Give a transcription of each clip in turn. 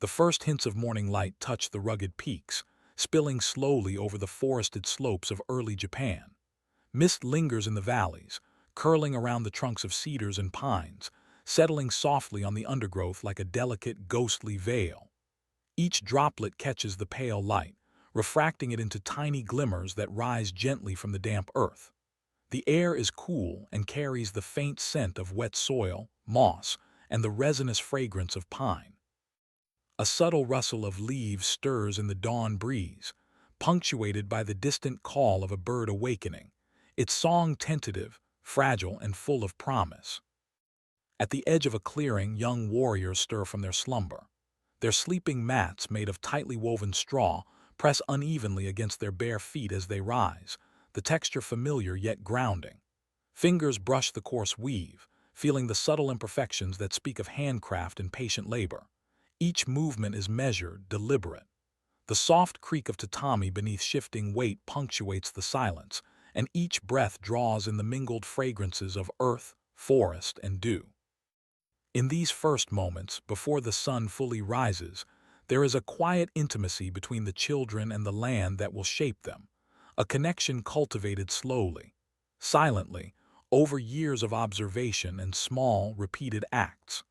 The first hints of morning light touch the rugged peaks, spilling slowly over the forested slopes of early Japan. Mist lingers in the valleys, curling around the trunks of cedars and pines, settling softly on the undergrowth like a delicate, ghostly veil. Each droplet catches the pale light, refracting it into tiny glimmers that rise gently from the damp earth. The air is cool and carries the faint scent of wet soil, moss, and the resinous fragrance of pine. A subtle rustle of leaves stirs in the dawn breeze, punctuated by the distant call of a bird awakening, its song tentative, fragile, and full of promise. At the edge of a clearing, young warriors stir from their slumber. Their sleeping mats, made of tightly woven straw, press unevenly against their bare feet as they rise, the texture familiar yet grounding. Fingers brush the coarse weave, feeling the subtle imperfections that speak of handcraft and patient labor. Each movement is measured, deliberate. The soft creak of tatami beneath shifting weight punctuates the silence, and each breath draws in the mingled fragrances of earth, forest, and dew. In these first moments, before the sun fully rises, there is a quiet intimacy between the children and the land that will shape them, a connection cultivated slowly, silently, over years of observation and small, repeated acts.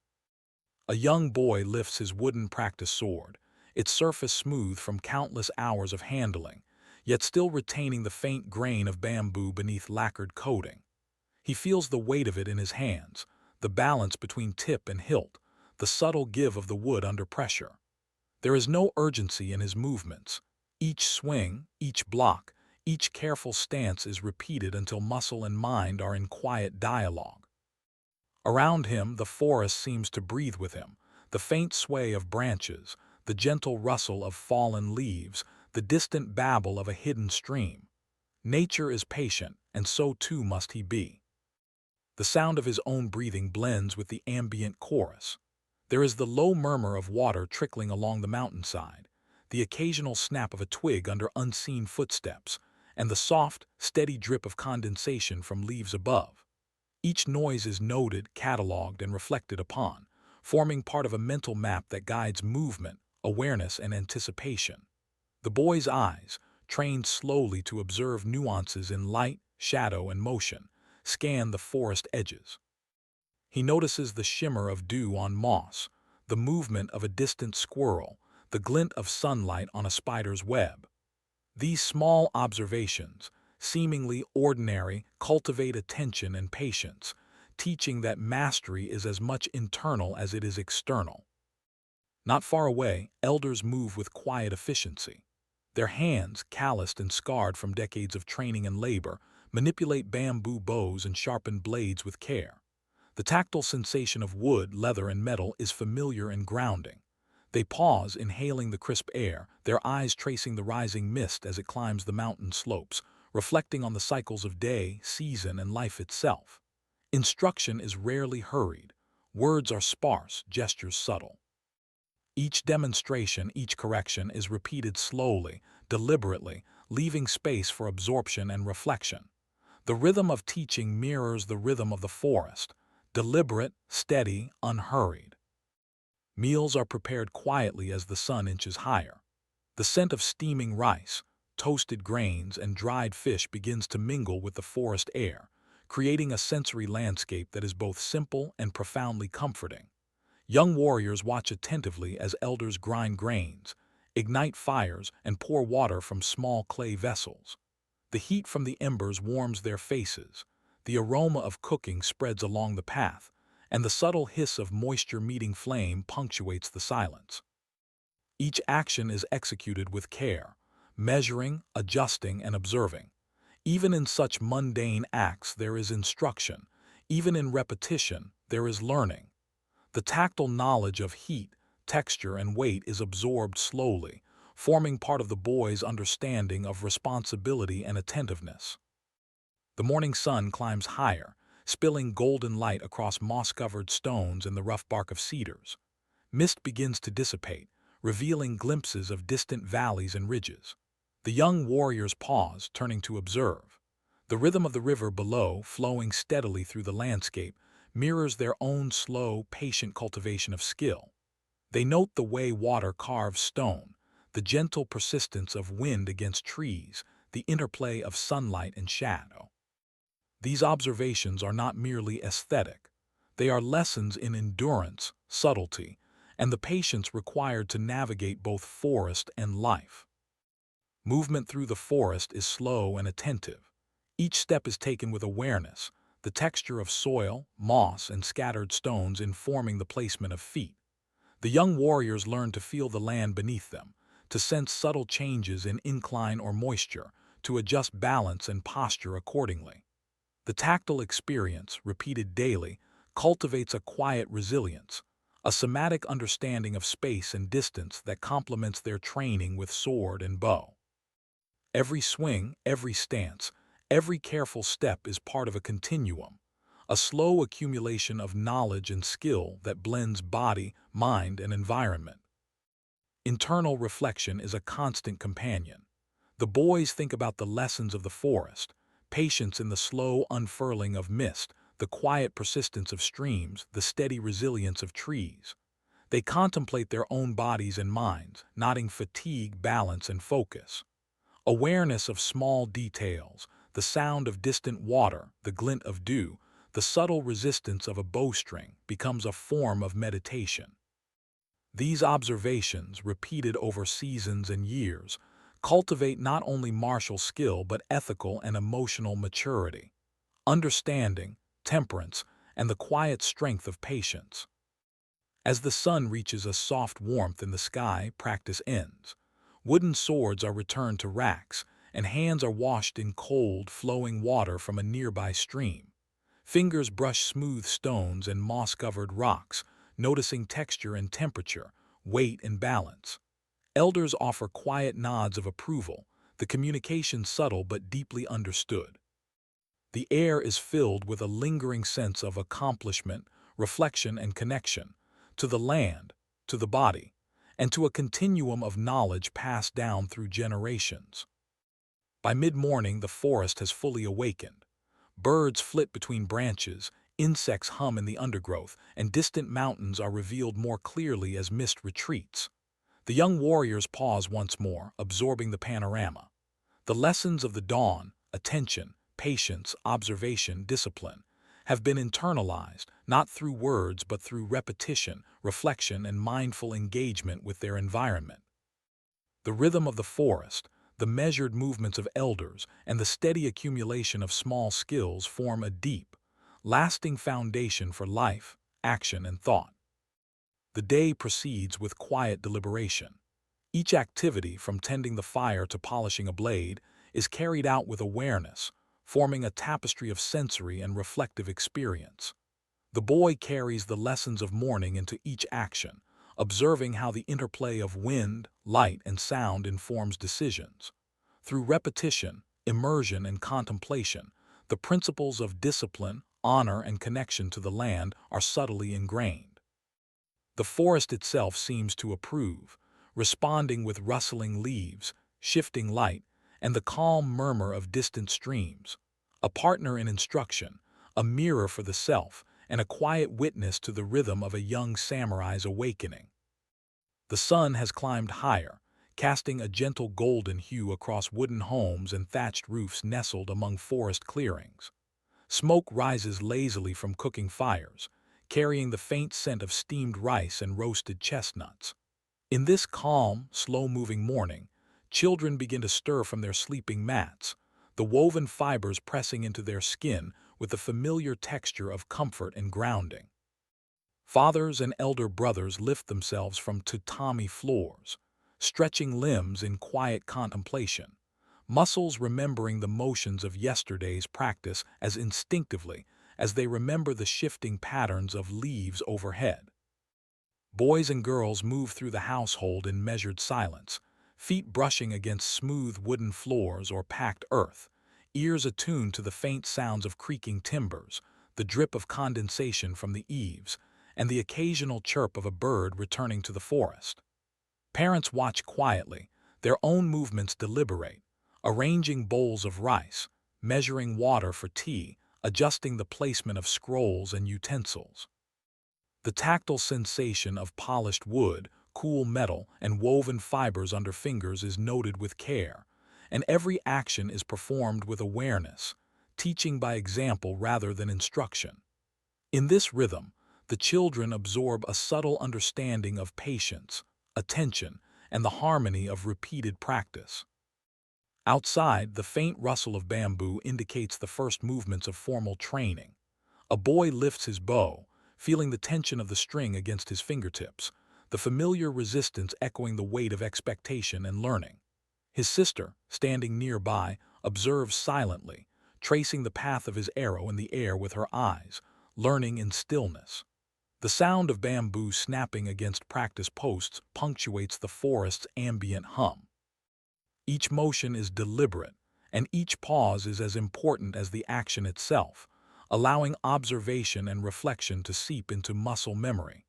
A young boy lifts his wooden practice sword, its surface smooth from countless hours of handling, yet still retaining the faint grain of bamboo beneath lacquered coating. He feels the weight of it in his hands, the balance between tip and hilt, the subtle give of the wood under pressure. There is no urgency in his movements. Each swing, each block, each careful stance is repeated until muscle and mind are in quiet dialogue. Around him, the forest seems to breathe with him, the faint sway of branches, the gentle rustle of fallen leaves, the distant babble of a hidden stream. Nature is patient, and so too must he be. The sound of his own breathing blends with the ambient chorus. There is the low murmur of water trickling along the mountainside, the occasional snap of a twig under unseen footsteps, and the soft, steady drip of condensation from leaves above. Each noise is noted, catalogued, and reflected upon, forming part of a mental map that guides movement, awareness, and anticipation. The boy's eyes, trained slowly to observe nuances in light, shadow, and motion, scan the forest edges. He notices the shimmer of dew on moss, the movement of a distant squirrel, the glint of sunlight on a spider's web. These small observations, seemingly ordinary, cultivate attention and patience, teaching that mastery is as much internal as it is external. Not far away, elders move with quiet efficiency. Their hands, calloused and scarred from decades of training and labor, manipulate bamboo bows and sharpen blades with care. The tactile sensation of wood, leather, and metal is familiar and grounding. They pause, inhaling the crisp air, their eyes tracing the rising mist as it climbs the mountain slopes, reflecting on the cycles of day, season, and life itself. Instruction is rarely hurried. Words are sparse, gestures subtle. Each demonstration, each correction is repeated slowly, deliberately, leaving space for absorption and reflection. The rhythm of teaching mirrors the rhythm of the forest, deliberate, steady, unhurried. Meals are prepared quietly as the sun inches higher. The scent of steaming rice, toasted grains, and dried fish begins to mingle with the forest air, creating a sensory landscape that is both simple and profoundly comforting. Young warriors watch attentively as elders grind grains, ignite fires, and pour water from small clay vessels. The heat from the embers warms their faces, the aroma of cooking spreads along the path, and the subtle hiss of moisture meeting flame punctuates the silence. Each action is executed with care, measuring, adjusting, and observing. Even in such mundane acts there is instruction, even in repetition there is learning. The tactile knowledge of heat, texture, and weight is absorbed slowly, forming part of the boy's understanding of responsibility and attentiveness. The morning sun climbs higher, spilling golden light across moss-covered stones and the rough bark of cedars. Mist begins to dissipate, revealing glimpses of distant valleys and ridges. The young warriors pause, turning to observe. The rhythm of the river below, flowing steadily through the landscape, mirrors their own slow, patient cultivation of skill. They note the way water carves stone, the gentle persistence of wind against trees, the interplay of sunlight and shadow. These observations are not merely aesthetic. They are lessons in endurance, subtlety, and the patience required to navigate both forest and life. Movement through the forest is slow and attentive. Each step is taken with awareness, the texture of soil, moss, and scattered stones informing the placement of feet. The young warriors learn to feel the land beneath them, to sense subtle changes in incline or moisture, to adjust balance and posture accordingly. The tactile experience, repeated daily, cultivates a quiet resilience, a somatic understanding of space and distance that complements their training with sword and bow. Every swing, every stance, every careful step is part of a continuum, a slow accumulation of knowledge and skill that blends body, mind, and environment. Internal reflection is a constant companion. The boys think about the lessons of the forest, patience in the slow unfurling of mist, the quiet persistence of streams, the steady resilience of trees. They contemplate their own bodies and minds, noting fatigue, balance, and focus. Awareness of small details, the sound of distant water, the glint of dew, the subtle resistance of a bowstring becomes a form of meditation. These observations, repeated over seasons and years, cultivate not only martial skill but ethical and emotional maturity, understanding, temperance, and the quiet strength of patience. As the sun reaches a soft warmth in the sky, practice ends. Wooden swords are returned to racks, and hands are washed in cold, flowing water from a nearby stream. Fingers brush smooth stones and moss-covered rocks, noticing texture and temperature, weight and balance. Elders offer quiet nods of approval, the communication subtle but deeply understood. The air is filled with a lingering sense of accomplishment, reflection, and connection to the land, to the body, and to a continuum of knowledge passed down through generations. By mid-morning, the forest has fully awakened. Birds flit between branches, insects hum in the undergrowth, and distant mountains are revealed more clearly as mist retreats. The young warriors pause once more, absorbing the panorama. The lessons of the dawn, attention, patience, observation, discipline, have been internalized, not through words but through repetition, reflection, and mindful engagement with their environment. The rhythm of the forest, the measured movements of elders, and the steady accumulation of small skills form a deep, lasting foundation for life, action, and thought. The day proceeds with quiet deliberation. Each activity, from tending the fire to polishing a blade, is carried out with awareness, forming a tapestry of sensory and reflective experience. The boy carries the lessons of morning into each action, observing how the interplay of wind, light, and sound informs decisions. Through repetition, immersion, and contemplation, the principles of discipline, honor, and connection to the land are subtly ingrained. The forest itself seems to approve, responding with rustling leaves, shifting light, and the calm murmur of distant streams. A partner in instruction, a mirror for the self, and a quiet witness to the rhythm of a young samurai's awakening. The sun has climbed higher, casting a gentle golden hue across wooden homes and thatched roofs nestled among forest clearings. Smoke rises lazily from cooking fires, carrying the faint scent of steamed rice and roasted chestnuts. In this calm, slow-moving morning, children begin to stir from their sleeping mats, the woven fibers pressing into their skin with the familiar texture of comfort and grounding. Fathers and elder brothers lift themselves from tatami floors, stretching limbs in quiet contemplation, muscles remembering the motions of yesterday's practice as instinctively as they remember the shifting patterns of leaves overhead. Boys and girls move through the household in measured silence, feet brushing against smooth wooden floors or packed earth, ears attuned to the faint sounds of creaking timbers, the drip of condensation from the eaves, and the occasional chirp of a bird returning to the forest. Parents watch quietly, their own movements deliberate, arranging bowls of rice, measuring water for tea, adjusting the placement of scrolls and utensils. The tactile sensation of polished wood, cool metal, and woven fibers under fingers is noted with care, and every action is performed with awareness, teaching by example rather than instruction. In this rhythm, the children absorb a subtle understanding of patience, attention, and the harmony of repeated practice. Outside, the faint rustle of bamboo indicates the first movements of formal training. A boy lifts his bow, feeling the tension of the string against his fingertips, the familiar resistance echoing the weight of expectation and learning. His sister, standing nearby, observes silently, tracing the path of his arrow in the air with her eyes, learning in stillness. The sound of bamboo snapping against practice posts punctuates the forest's ambient hum. Each motion is deliberate, and each pause is as important as the action itself, allowing observation and reflection to seep into muscle memory.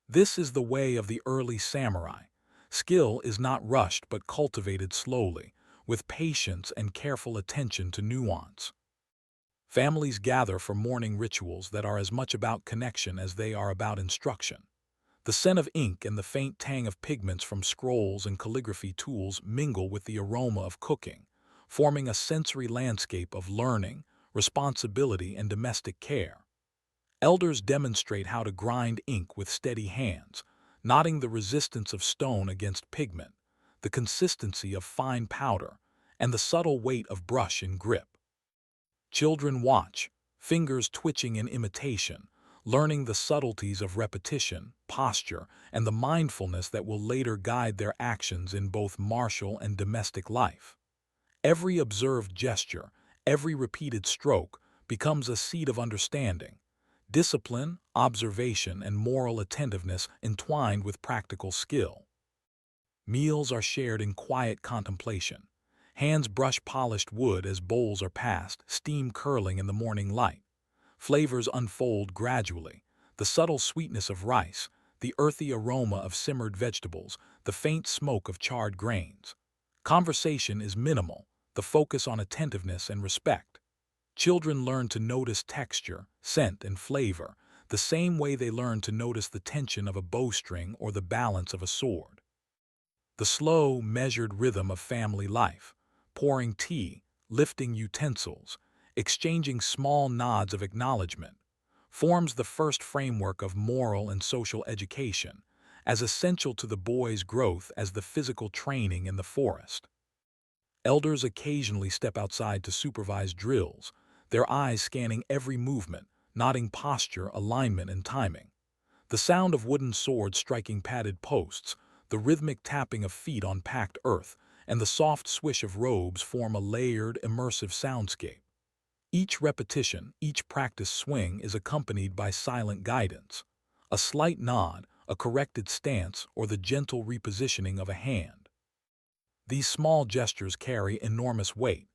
This is the way of the early samurai. Skill is not rushed but cultivated slowly, with patience and careful attention to nuance. Families gather for morning rituals that are as much about connection as they are about instruction. The scent of ink and the faint tang of pigments from scrolls and calligraphy tools mingle with the aroma of cooking, forming a sensory landscape of learning, responsibility, and domestic care. Elders demonstrate how to grind ink with steady hands, noting the resistance of stone against pigment, the consistency of fine powder, and the subtle weight of brush in grip. Children watch, fingers twitching in imitation, learning the subtleties of repetition, posture, and the mindfulness that will later guide their actions in both martial and domestic life. Every observed gesture, every repeated stroke, becomes a seed of understanding. Discipline, observation, and moral attentiveness entwined with practical skill. Meals are shared in quiet contemplation. Hands brush polished wood as bowls are passed, steam curling in the morning light. Flavors unfold gradually, the subtle sweetness of rice, the earthy aroma of simmered vegetables, the faint smoke of charred grains. Conversation is minimal, the focus on attentiveness and respect. Children learn to notice texture, scent, and flavor, the same way they learn to notice the tension of a bowstring or the balance of a sword. The slow, measured rhythm of family life, pouring tea, lifting utensils, exchanging small nods of acknowledgement, forms the first framework of moral and social education, as essential to the boy's growth as the physical training in the forest. Elders occasionally step outside to supervise drills, their eyes scanning every movement, noting posture, alignment, and timing. The sound of wooden swords striking padded posts, the rhythmic tapping of feet on packed earth, and the soft swish of robes form a layered, immersive soundscape. Each repetition, each practice swing is accompanied by silent guidance, a slight nod, a corrected stance, or the gentle repositioning of a hand. These small gestures carry enormous weight,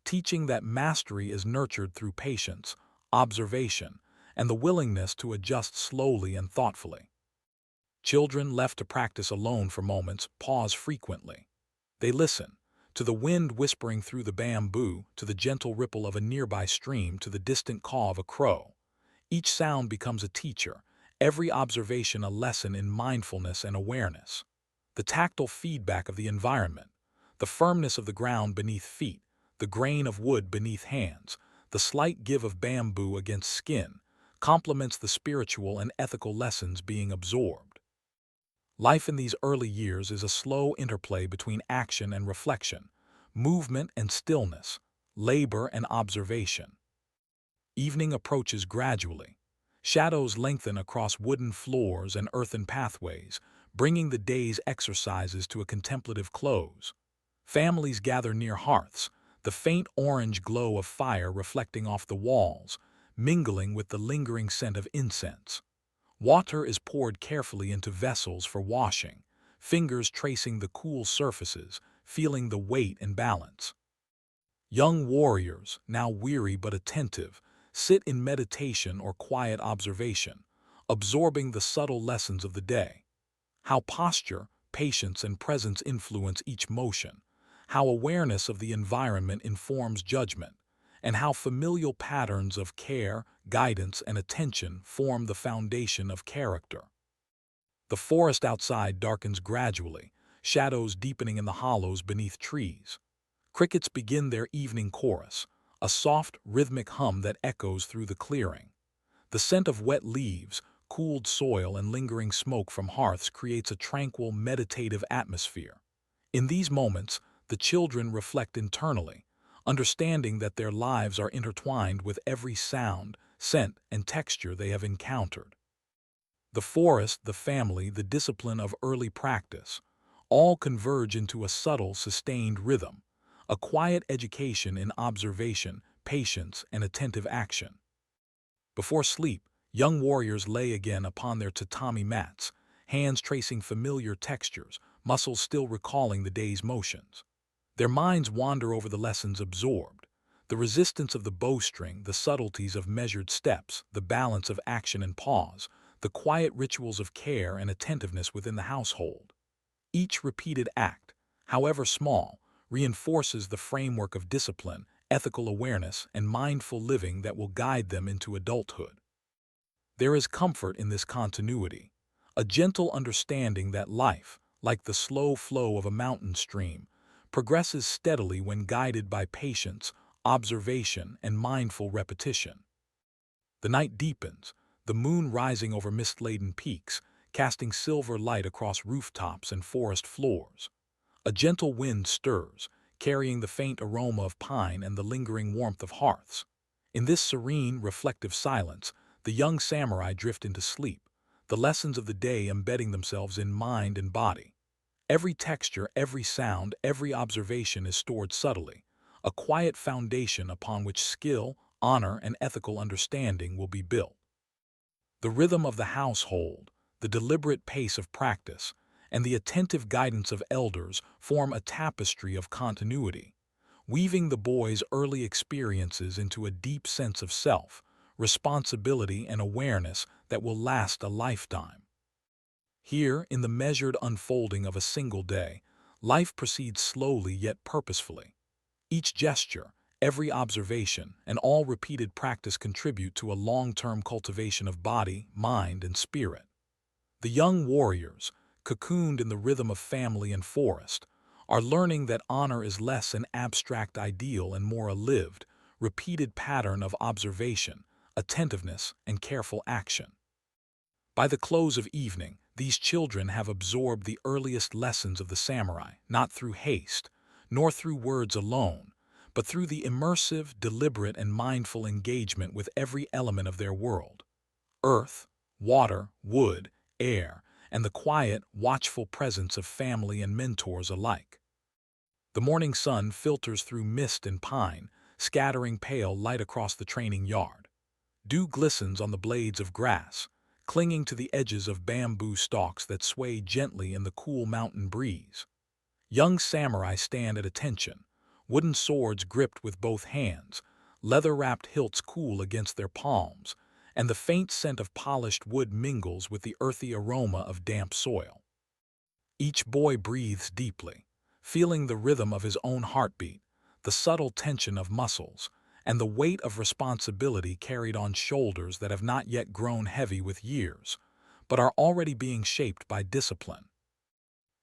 teaching that mastery is nurtured through patience, observation, and the willingness to adjust slowly and thoughtfully. Children left to practice alone for moments pause frequently. They listen, to the wind whispering through the bamboo, to the gentle ripple of a nearby stream, to the distant caw of a crow. Each sound becomes a teacher, every observation a lesson in mindfulness and awareness. The tactile feedback of the environment, the firmness of the ground beneath feet, the grain of wood beneath hands, the slight give of bamboo against skin, complements the spiritual and ethical lessons being absorbed. Life in these early years is a slow interplay between action and reflection, movement and stillness, labor and observation. Evening approaches gradually. Shadows lengthen across wooden floors and earthen pathways, bringing the day's exercises to a contemplative close. Families gather near hearths, the faint orange glow of fire reflecting off the walls, mingling with the lingering scent of incense. Water is poured carefully into vessels for washing, fingers tracing the cool surfaces, feeling the weight and balance. Young warriors, now weary but attentive, sit in meditation or quiet observation, absorbing the subtle lessons of the day. How posture, patience, and presence influence each motion, how awareness of the environment informs judgment, and how familial patterns of care, guidance, and attention form the foundation of character. The forest outside darkens gradually, shadows deepening in the hollows beneath trees. Crickets begin their evening chorus, a soft, rhythmic hum that echoes through the clearing. The scent of wet leaves, cooled soil, and lingering smoke from hearths creates a tranquil, meditative atmosphere. In these moments, the children reflect internally, understanding that their lives are intertwined with every sound, scent, and texture they have encountered. The forest, the family, the discipline of early practice, all converge into a subtle, sustained rhythm, a quiet education in observation, patience, and attentive action. Before sleep, young warriors lay again upon their tatami mats, hands tracing familiar textures, muscles still recalling the day's motions. Their minds wander over the lessons absorbed, the resistance of the bowstring, the subtleties of measured steps, the balance of action and pause, the quiet rituals of care and attentiveness within the household. Each repeated act, however small, reinforces the framework of discipline, ethical awareness, and mindful living that will guide them into adulthood. There is comfort in this continuity, a gentle understanding that life, like the slow flow of a mountain stream, progresses steadily when guided by patience, observation, and mindful repetition. The night deepens, the moon rising over mist-laden peaks, casting silver light across rooftops and forest floors. A gentle wind stirs, carrying the faint aroma of pine and the lingering warmth of hearths. In this serene, reflective silence, the young samurai drift into sleep, the lessons of the day embedding themselves in mind and body. Every texture, every sound, every observation is stored subtly, a quiet foundation upon which skill, honor, and ethical understanding will be built. The rhythm of the household, the deliberate pace of practice, and the attentive guidance of elders form a tapestry of continuity, weaving the boy's early experiences into a deep sense of self, responsibility, and awareness that will last a lifetime. Here, in the measured unfolding of a single day, life proceeds slowly yet purposefully. Each gesture, every observation, and all repeated practice contribute to a long-term cultivation of body, mind, and spirit. The young warriors, cocooned in the rhythm of family and forest, are learning that honor is less an abstract ideal and more a lived, repeated pattern of observation, attentiveness, and careful action. By the close of evening, these children have absorbed the earliest lessons of the samurai, not through haste, nor through words alone, but through the immersive, deliberate, and mindful engagement with every element of their world: earth, water, wood, air, and the quiet, watchful presence of family and mentors alike. The morning sun filters through mist and pine, scattering pale light across the training yard. Dew glistens on the blades of grass, clinging to the edges of bamboo stalks that sway gently in the cool mountain breeze. Young samurai stand at attention, wooden swords gripped with both hands, leather-wrapped hilts cool against their palms, and the faint scent of polished wood mingles with the earthy aroma of damp soil. Each boy breathes deeply, feeling the rhythm of his own heartbeat, the subtle tension of muscles, and the weight of responsibility carried on shoulders that have not yet grown heavy with years, but are already being shaped by discipline.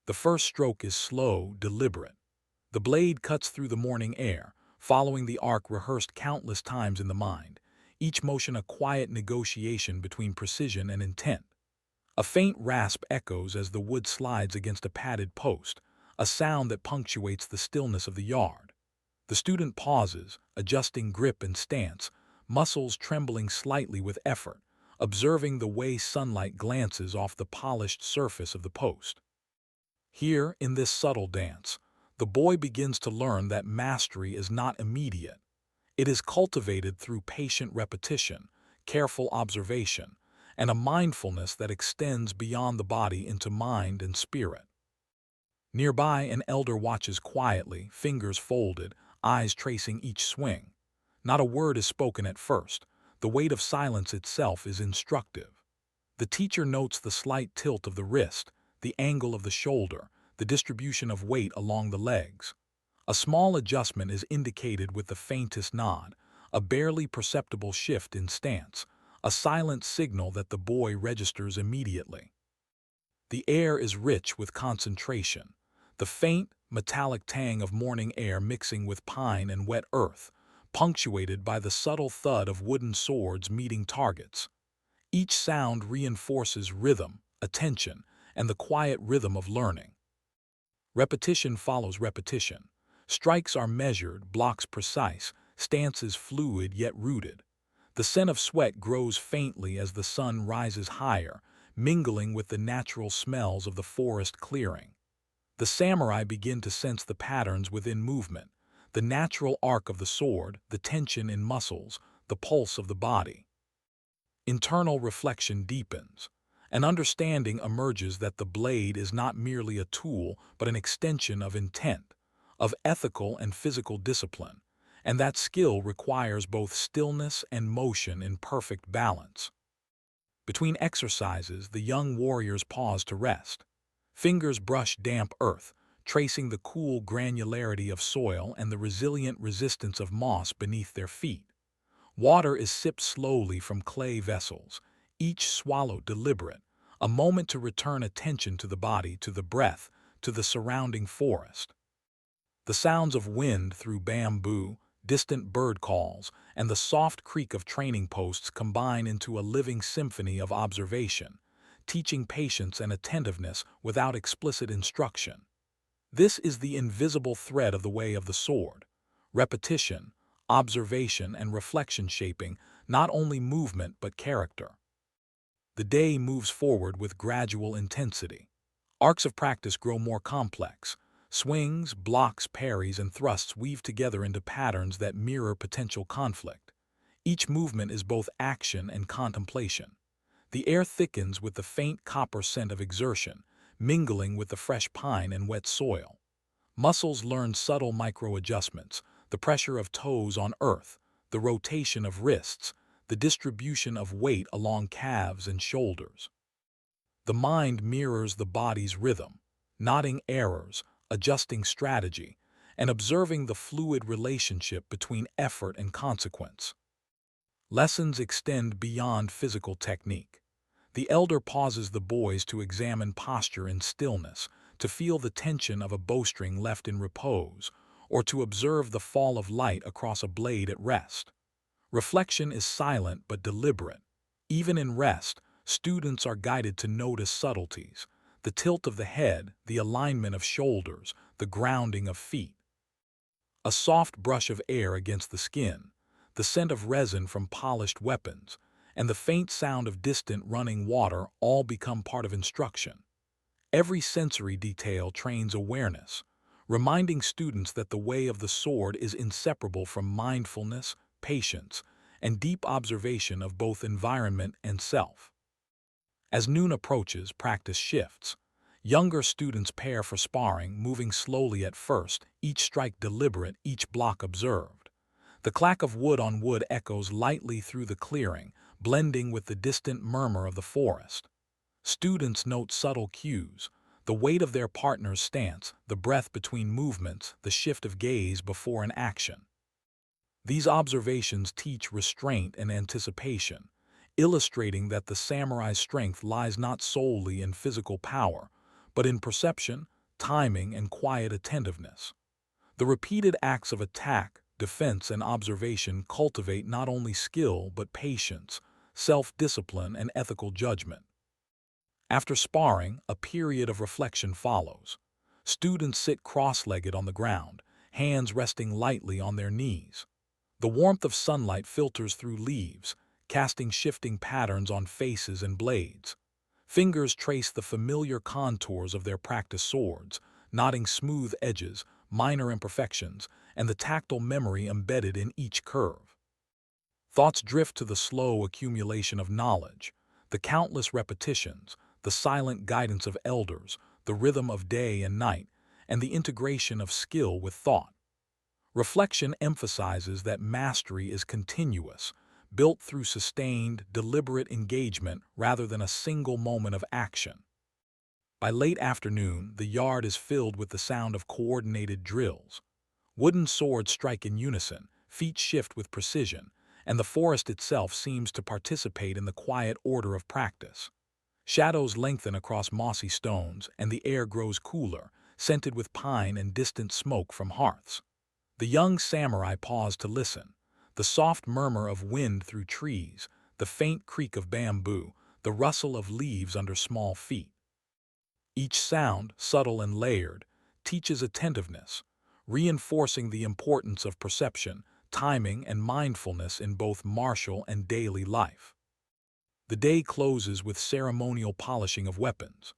The first stroke is slow, deliberate. The blade cuts through the morning air, following the arc rehearsed countless times in the mind, each motion a quiet negotiation between precision and intent. A faint rasp echoes as the wood slides against a padded post, a sound that punctuates the stillness of the yard. The student pauses, adjusting grip and stance, muscles trembling slightly with effort, observing the way sunlight glances off the polished surface of the post. Here, in this subtle dance, the boy begins to learn that mastery is not immediate. It is cultivated through patient repetition, careful observation, and a mindfulness that extends beyond the body into mind and spirit. Nearby, an elder watches quietly, fingers folded, eyes tracing each swing. Not a word is spoken at first. The weight of silence itself is instructive. The teacher notes the slight tilt of the wrist, the angle of the shoulder, the distribution of weight along the legs. A small adjustment is indicated with the faintest nod, a barely perceptible shift in stance, a silent signal that the boy registers immediately. The air is rich with concentration, the faint, metallic tang of morning air mixing with pine and wet earth, punctuated by the subtle thud of wooden swords meeting targets. Each sound reinforces rhythm, attention, and the quiet rhythm of learning. Repetition follows repetition. Strikes are measured, blocks precise, stances fluid yet rooted. The scent of sweat grows faintly as the sun rises higher, mingling with the natural smells of the forest clearing. The samurai begin to sense the patterns within movement, the natural arc of the sword, the tension in muscles, the pulse of the body. Internal reflection deepens. An understanding emerges that the blade is not merely a tool but an extension of intent, of ethical and physical discipline, and that skill requires both stillness and motion in perfect balance. Between exercises, the young warriors pause to rest. Fingers brush damp earth, tracing the cool granularity of soil and the resilient resistance of moss beneath their feet. Water is sipped slowly from clay vessels, each swallow deliberate, a moment to return attention to the body, to the breath, to the surrounding forest. The sounds of wind through bamboo, distant bird calls, and the soft creak of training posts combine into a living symphony of observation, teaching patience and attentiveness without explicit instruction. This is the invisible thread of the way of the sword: repetition, observation, and reflection shaping not only movement but character. The day moves forward with gradual intensity. Arcs of practice grow more complex. Swings, blocks, parries, and thrusts weave together into patterns that mirror potential conflict. Each movement is both action and contemplation. The air thickens with the faint copper scent of exertion, mingling with the fresh pine and wet soil. Muscles learn subtle micro-adjustments, the pressure of toes on earth, the rotation of wrists, the distribution of weight along calves and shoulders. The mind mirrors the body's rhythm, noting errors, adjusting strategy, and observing the fluid relationship between effort and consequence. Lessons extend beyond physical technique. The elder pauses the boys to examine posture in stillness, to feel the tension of a bowstring left in repose, or to observe the fall of light across a blade at rest. Reflection is silent but deliberate. Even in rest, students are guided to notice subtleties: the tilt of the head, the alignment of shoulders, the grounding of feet. A soft brush of air against the skin, the scent of resin from polished weapons, and the faint sound of distant running water all become part of instruction. Every sensory detail trains awareness, reminding students that the way of the sword is inseparable from mindfulness, patience, and deep observation of both environment and self. As noon approaches, practice shifts. Younger students pair for sparring, moving slowly at first, each strike deliberate, each block observed. The clack of wood on wood echoes lightly through the clearing, blending with the distant murmur of the forest. Students note subtle cues: the weight of their partner's stance, the breath between movements, the shift of gaze before an action. These observations teach restraint and anticipation, illustrating that the samurai's strength lies not solely in physical power, but in perception, timing, and quiet attentiveness. The repeated acts of attack, defense, and observation cultivate not only skill but patience, self-discipline, and ethical judgment. After sparring, a period of reflection follows. Students sit cross-legged on the ground, hands resting lightly on their knees. The warmth of sunlight filters through leaves, casting shifting patterns on faces and blades. Fingers trace the familiar contours of their practiced swords, knotting smooth edges, minor imperfections, and the tactile memory embedded in each curve. Thoughts drift to the slow accumulation of knowledge, the countless repetitions, the silent guidance of elders, the rhythm of day and night, and the integration of skill with thought. Reflection emphasizes that mastery is continuous, built through sustained, deliberate engagement rather than a single moment of action. By late afternoon, the yard is filled with the sound of coordinated drills. Wooden swords strike in unison, feet shift with precision, and the forest itself seems to participate in the quiet order of practice. Shadows lengthen across mossy stones, and the air grows cooler, scented with pine and distant smoke from hearths. The young samurai pause to listen. The soft murmur of wind through trees, the faint creak of bamboo, the rustle of leaves under small feet. Each sound, subtle and layered, teaches attentiveness, reinforcing the importance of perception, timing, and mindfulness in both martial and daily life. The day closes with ceremonial polishing of weapons.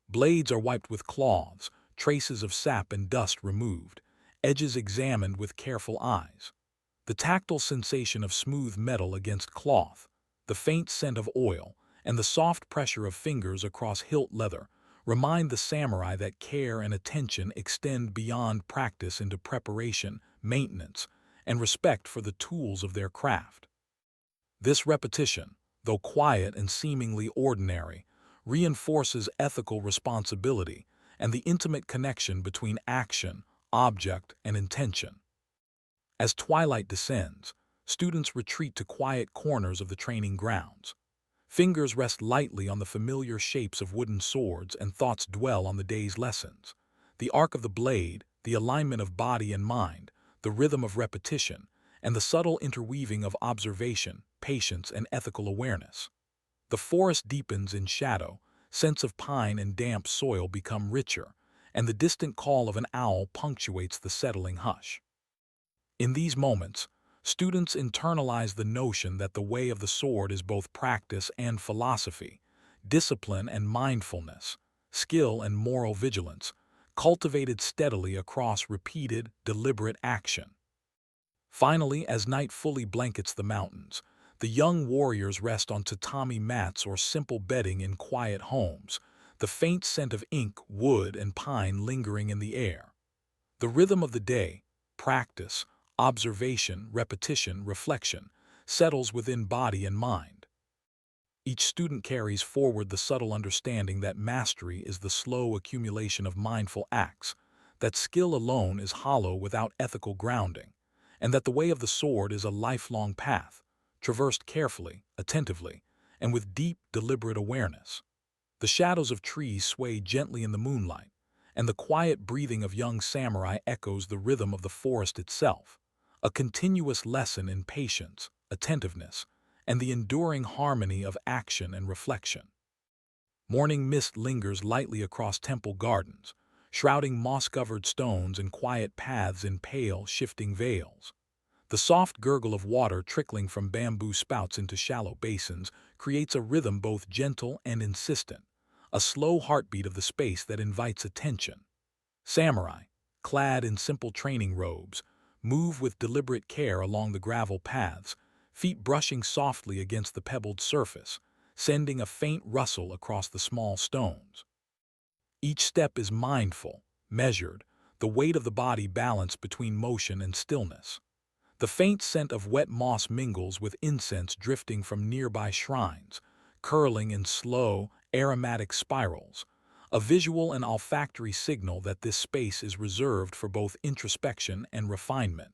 Blades are wiped with cloths, traces of sap and dust removed, edges examined with careful eyes. The tactile sensation of smooth metal against cloth, the faint scent of oil, and the soft pressure of fingers across hilt leather remind the samurai that care and attention extend beyond practice into preparation, maintenance, and respect for the tools of their craft. This repetition, though quiet and seemingly ordinary, reinforces ethical responsibility and the intimate connection between action, object, and intention. As twilight descends, students retreat to quiet corners of the training grounds. Fingers rest lightly on the familiar shapes of wooden swords and thoughts dwell on the day's lessons. The arc of the blade, the alignment of body and mind, the rhythm of repetition, and the subtle interweaving of observation, patience, and ethical awareness. The forest deepens in shadow, scents of pine and damp soil become richer, and the distant call of an owl punctuates the settling hush. In these moments, students internalize the notion that the way of the sword is both practice and philosophy, discipline and mindfulness, skill and moral vigilance, cultivated steadily across repeated, deliberate action. Finally, as night fully blankets the mountains, the young warriors rest on tatami mats or simple bedding in quiet homes, the faint scent of ink, wood, and pine lingering in the air. The rhythm of the day, practice, observation, repetition, reflection, settles within body and mind. Each student carries forward the subtle understanding that mastery is the slow accumulation of mindful acts, that skill alone is hollow without ethical grounding, and that the way of the sword is a lifelong path, traversed carefully, attentively, and with deep, deliberate awareness. The shadows of trees sway gently in the moonlight, and the quiet breathing of young samurai echoes the rhythm of the forest itself, a continuous lesson in patience, attentiveness, and the enduring harmony of action and reflection. Morning mist lingers lightly across temple gardens, shrouding moss-covered stones and quiet paths in pale, shifting veils. The soft gurgle of water trickling from bamboo spouts into shallow basins creates a rhythm both gentle and insistent, a slow heartbeat of the space that invites attention. Samurai, clad in simple training robes, move with deliberate care along the gravel paths, feet brushing softly against the pebbled surface, sending a faint rustle across the small stones. Each step is mindful, measured, the weight of the body balanced between motion and stillness. The faint scent of wet moss mingles with incense drifting from nearby shrines, curling in slow, aromatic spirals, a visual and olfactory signal that this space is reserved for both introspection and refinement.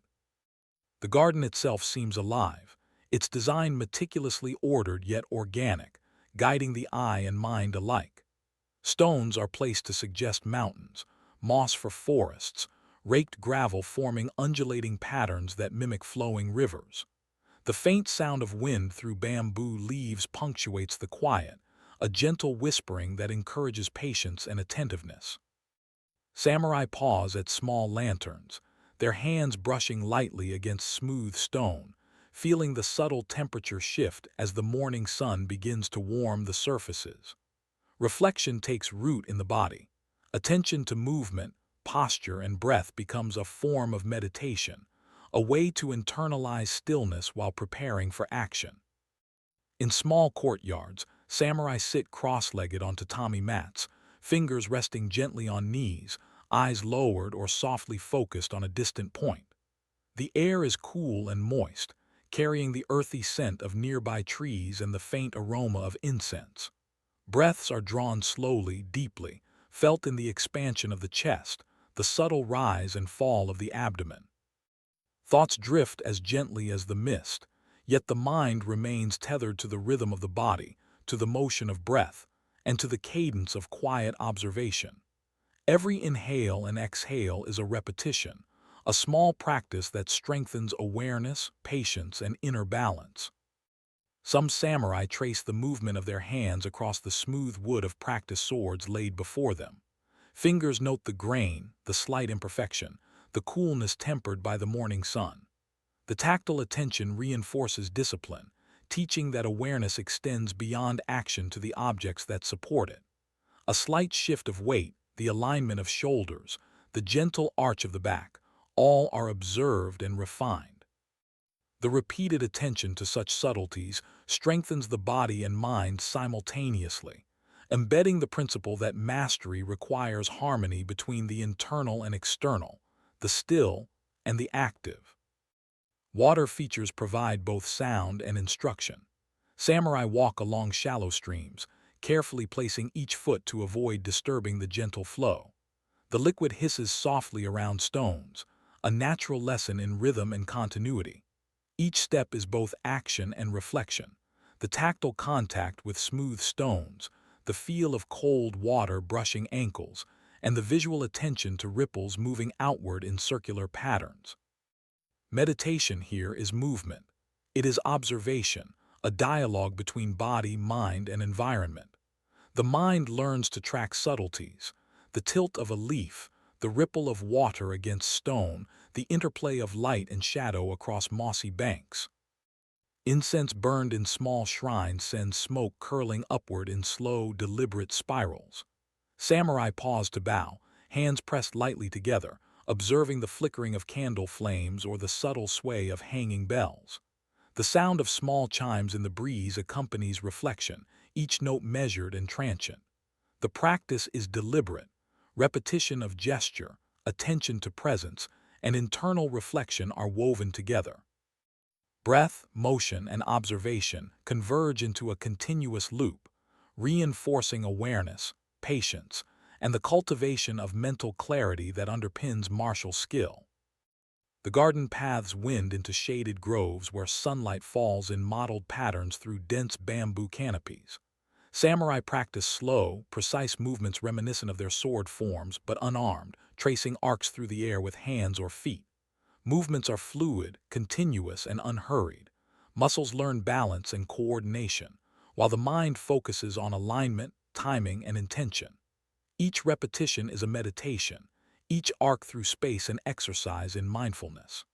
The garden itself seems alive, its design meticulously ordered yet organic, guiding the eye and mind alike. Stones are placed to suggest mountains, moss for forests, raked gravel forming undulating patterns that mimic flowing rivers. The faint sound of wind through bamboo leaves punctuates the quiet, a gentle whispering that encourages patience and attentiveness. Samurai pause at small lanterns, their hands brushing lightly against smooth stone, feeling the subtle temperature shift as the morning sun begins to warm the surfaces. Reflection takes root in the body. Attention to movement, posture, and breath becomes a form of meditation, a way to internalize stillness while preparing for action. In small courtyards, samurai sit cross-legged on tatami mats, fingers resting gently on knees, eyes lowered or softly focused on a distant point. The air is cool and moist, carrying the earthy scent of nearby trees and the faint aroma of incense. Breaths are drawn slowly, deeply, felt in the expansion of the chest, the subtle rise and fall of the abdomen. Thoughts drift as gently as the mist, yet the mind remains tethered to the rhythm of the body, to the motion of breath, and to the cadence of quiet observation. Every inhale and exhale is a repetition, a small practice that strengthens awareness, patience, and inner balance. Some samurai trace the movement of their hands across the smooth wood of practiced swords laid before them. Fingers note the grain, the slight imperfection, the coolness tempered by the morning sun. The tactile attention reinforces discipline, teaching that awareness extends beyond action to the objects that support it. A slight shift of weight, the alignment of shoulders, the gentle arch of the back, all are observed and refined. The repeated attention to such subtleties strengthens the body and mind simultaneously, embedding the principle that mastery requires harmony between the internal and external, the still and the active. Water features provide both sound and instruction. Samurai walk along shallow streams, carefully placing each foot to avoid disturbing the gentle flow. The liquid hisses softly around stones, a natural lesson in rhythm and continuity. Each step is both action and reflection. The tactile contact with smooth stones, the feel of cold water brushing ankles, and the visual attention to ripples moving outward in circular patterns. Meditation here is movement. It is observation, a dialogue between body, mind, and environment. The mind learns to track subtleties, the tilt of a leaf, the ripple of water against stone, the interplay of light and shadow across mossy banks. Incense burned in small shrines sends smoke curling upward in slow, deliberate spirals. Samurai pause to bow, hands pressed lightly together, observing the flickering of candle flames or the subtle sway of hanging bells. The sound of small chimes in the breeze accompanies reflection, each note measured and transient. The practice is deliberate. Repetition of gesture, attention to presence, and internal reflection are woven together. Breath, motion, and observation converge into a continuous loop, reinforcing awareness, patience, and the cultivation of mental clarity that underpins martial skill. The garden paths wind into shaded groves where sunlight falls in mottled patterns through dense bamboo canopies. Samurai practice slow, precise movements reminiscent of their sword forms but unarmed, tracing arcs through the air with hands or feet. Movements are fluid, continuous, and unhurried. Muscles learn balance and coordination, while the mind focuses on alignment, timing, and intention. Each repetition is a meditation, each arc through space an exercise in mindfulness.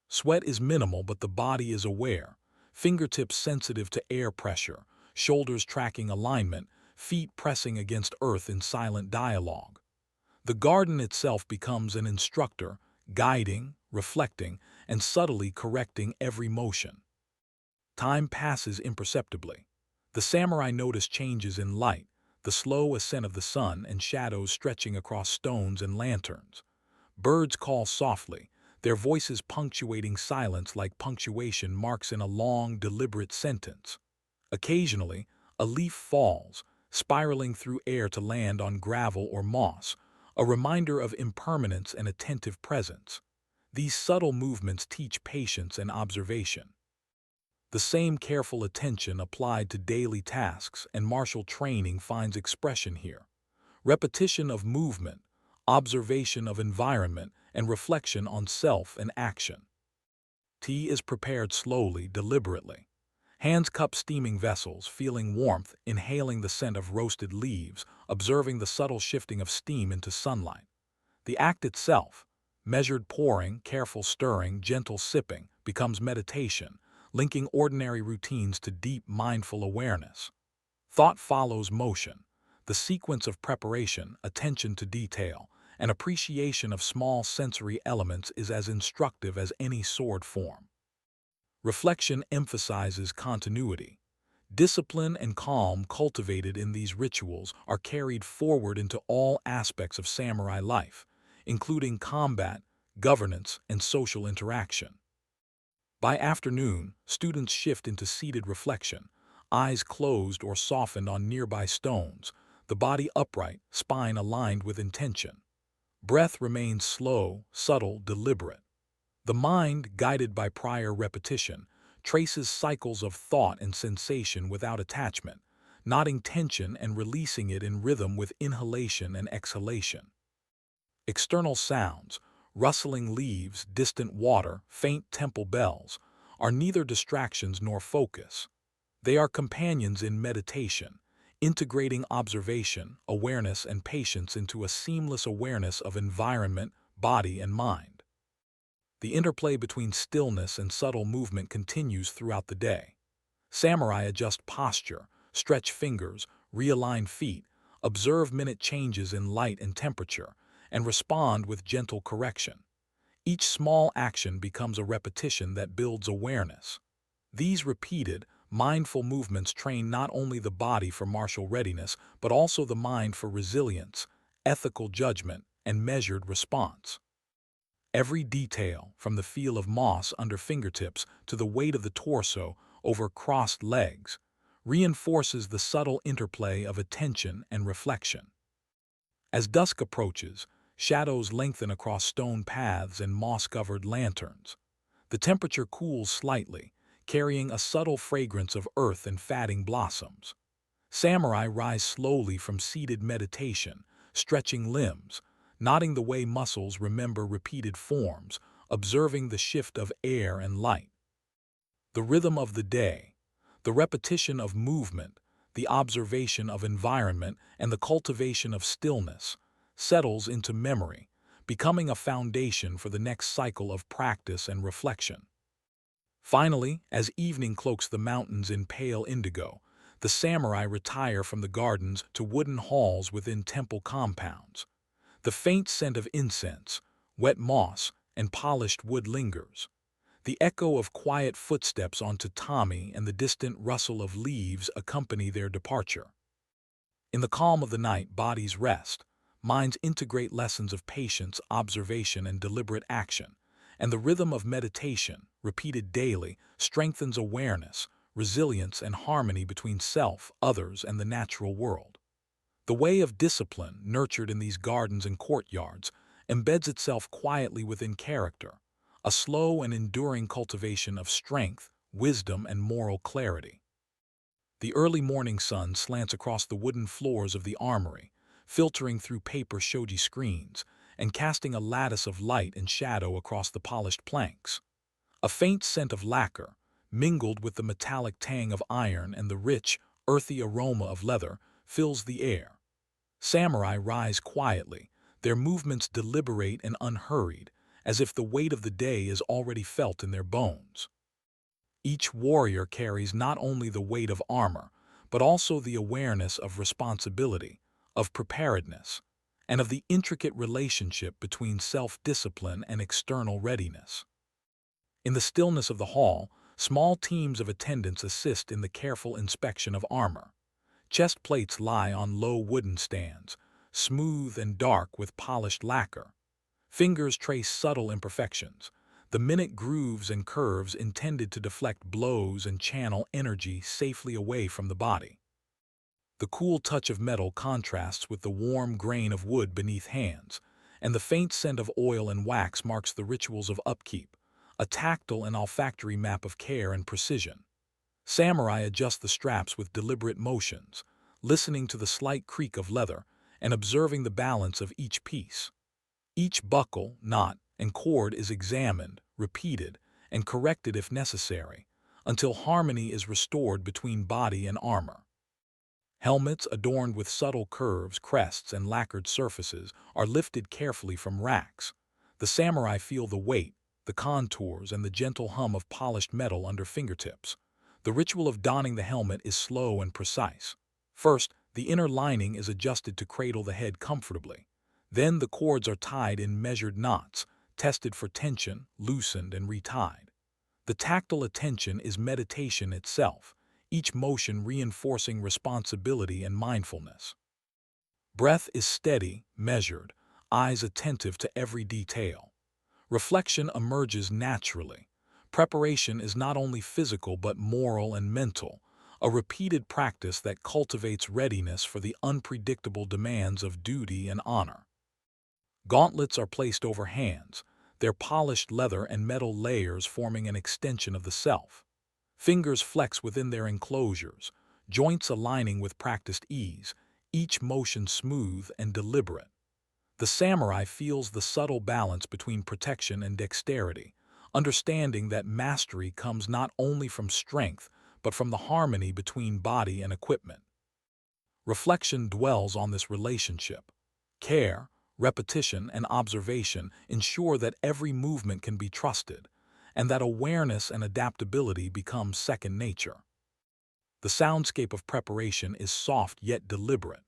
Sweat is minimal but the body is aware, fingertips sensitive to air pressure, shoulders tracking alignment, feet pressing against earth in silent dialogue. The garden itself becomes an instructor, guiding, reflecting, and subtly correcting every motion. Time passes imperceptibly. The samurai notice changes in light, the slow ascent of the sun and shadows stretching across stones and lanterns. Birds call softly, their voices punctuating silence like punctuation marks in a long, deliberate sentence. Occasionally, a leaf falls, spiraling through air to land on gravel or moss, a reminder of impermanence and attentive presence. These subtle movements teach patience and observation. The same careful attention applied to daily tasks and martial training finds expression here. Repetition of movement, observation of environment, and reflection on self and action. Tea is prepared slowly, deliberately. Hands cup steaming vessels, feeling warmth, inhaling the scent of roasted leaves, observing the subtle shifting of steam into sunlight. The act itself, measured pouring, careful stirring, gentle sipping, becomes meditation, linking ordinary routines to deep mindful awareness. Thought follows motion. The sequence of preparation, attention to detail, and appreciation of small sensory elements is as instructive as any sword form. Reflection emphasizes continuity. Discipline and calm cultivated in these rituals are carried forward into all aspects of samurai life, including combat, governance, and social interaction. By afternoon, students shift into seated reflection, eyes closed or softened on nearby stones, the body upright, spine aligned with intention. Breath remains slow, subtle, deliberate. The mind, guided by prior repetition, traces cycles of thought and sensation without attachment, knotting tension and releasing it in rhythm with inhalation and exhalation. External sounds, rustling leaves, distant water, faint temple bells, are neither distractions nor focus. They are companions in meditation, integrating observation, awareness, and patience into a seamless awareness of environment, body, and mind. The interplay between stillness and subtle movement continues throughout the day. Samurai adjust posture, stretch fingers, realign feet, observe minute changes in light and temperature, and respond with gentle correction. Each small action becomes a repetition that builds awareness. These repeated, mindful movements train not only the body for martial readiness, but also the mind for resilience, ethical judgment, and measured response. Every detail, from the feel of moss under fingertips to the weight of the torso over crossed legs, reinforces the subtle interplay of attention and reflection. As dusk approaches, shadows lengthen across stone paths and moss-covered lanterns. The temperature cools slightly, carrying a subtle fragrance of earth and fatting blossoms. Samurai rise slowly from seated meditation, stretching limbs, nodding the way muscles remember repeated forms, observing the shift of air and light. The rhythm of the day, the repetition of movement, the observation of environment, and the cultivation of stillness settles into memory, becoming a foundation for the next cycle of practice and reflection. Finally, as evening cloaks the mountains in pale indigo, the samurai retire from the gardens to wooden halls within temple compounds. The faint scent of incense, wet moss, and polished wood lingers. The echo of quiet footsteps on tatami and the distant rustle of leaves accompany their departure. In the calm of the night, bodies rest, minds integrate lessons of patience, observation, and deliberate action, and the rhythm of meditation, repeated daily, strengthens awareness, resilience, and harmony between self, others, and the natural world. The way of discipline, nurtured in these gardens and courtyards, embeds itself quietly within character, a slow and enduring cultivation of strength, wisdom, and moral clarity. The early morning sun slants across the wooden floors of the armory, filtering through paper shoji screens and casting a lattice of light and shadow across the polished planks. A faint scent of lacquer, mingled with the metallic tang of iron and the rich, earthy aroma of leather, fills the air. Samurai rise quietly, their movements deliberate and unhurried, as if the weight of the day is already felt in their bones. Each warrior carries not only the weight of armor, but also the awareness of responsibility, of preparedness, and of the intricate relationship between self-discipline and external readiness. In the stillness of the hall, small teams of attendants assist in the careful inspection of armor. Chest plates lie on low wooden stands, smooth and dark with polished lacquer. Fingers trace subtle imperfections, the minute grooves and curves intended to deflect blows and channel energy safely away from the body. The cool touch of metal contrasts with the warm grain of wood beneath hands, and the faint scent of oil and wax marks the rituals of upkeep, a tactile and olfactory map of care and precision. Samurai adjust the straps with deliberate motions, listening to the slight creak of leather and observing the balance of each piece. Each buckle, knot, and cord is examined, repeated, and corrected if necessary, until harmony is restored between body and armor. Helmets adorned with subtle curves, crests, and lacquered surfaces are lifted carefully from racks. The samurai feel the weight, the contours, and the gentle hum of polished metal under fingertips. The ritual of donning the helmet is slow and precise. First, the inner lining is adjusted to cradle the head comfortably. Then the cords are tied in measured knots, tested for tension, loosened, and retied. The tactile attention is meditation itself, each motion reinforcing responsibility and mindfulness. Breath is steady, measured, eyes attentive to every detail. Reflection emerges naturally. Preparation is not only physical but moral and mental, a repeated practice that cultivates readiness for the unpredictable demands of duty and honor. Gauntlets are placed over hands, their polished leather and metal layers forming an extension of the self. Fingers flex within their enclosures, joints aligning with practiced ease, each motion smooth and deliberate. The samurai feels the subtle balance between protection and dexterity, understanding that mastery comes not only from strength, but from the harmony between body and equipment. Reflection dwells on this relationship. Care, repetition, and observation ensure that every movement can be trusted, and that awareness and adaptability become second nature. The soundscape of preparation is soft yet deliberate.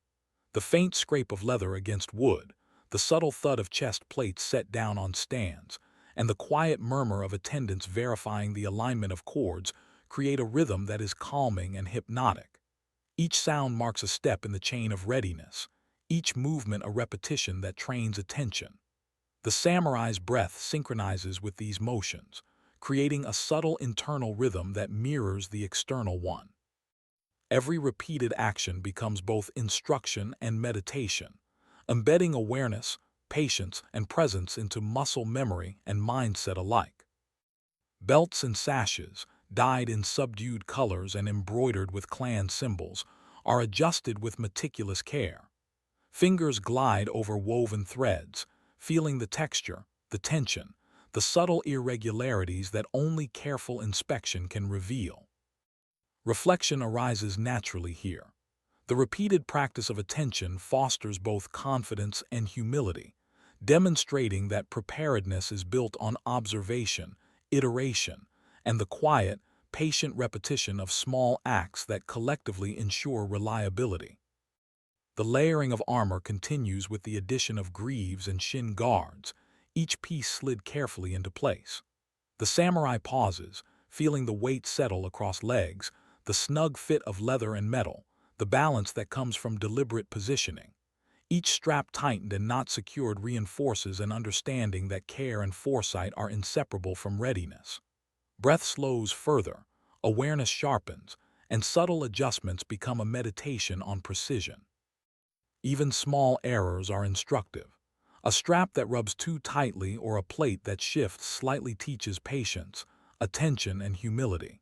The faint scrape of leather against wood, the subtle thud of chest plates set down on stands, and the quiet murmur of attendants verifying the alignment of chords create a rhythm that is calming and hypnotic. Each sound marks a step in the chain of readiness, each movement a repetition that trains attention. The samurai's breath synchronizes with these motions, creating a subtle internal rhythm that mirrors the external one. Every repeated action becomes both instruction and meditation, embedding awareness, patience, and presence into muscle memory and mindset alike. Belts and sashes, dyed in subdued colors and embroidered with clan symbols, are adjusted with meticulous care. Fingers glide over woven threads, feeling the texture, the tension, the subtle irregularities that only careful inspection can reveal. Reflection arises naturally here. The repeated practice of attention fosters both confidence and humility, demonstrating that preparedness is built on observation, iteration, and the quiet, patient repetition of small acts that collectively ensure reliability. The layering of armor continues with the addition of greaves and shin guards, each piece slid carefully into place. The samurai pauses, feeling the weight settle across legs, the snug fit of leather and metal, the balance that comes from deliberate positioning. Each strap tightened and knot secured reinforces an understanding that care and foresight are inseparable from readiness. Breath slows further, awareness sharpens, and subtle adjustments become a meditation on precision. Even small errors are instructive. A strap that rubs too tightly or a plate that shifts slightly teaches patience, attention, and humility.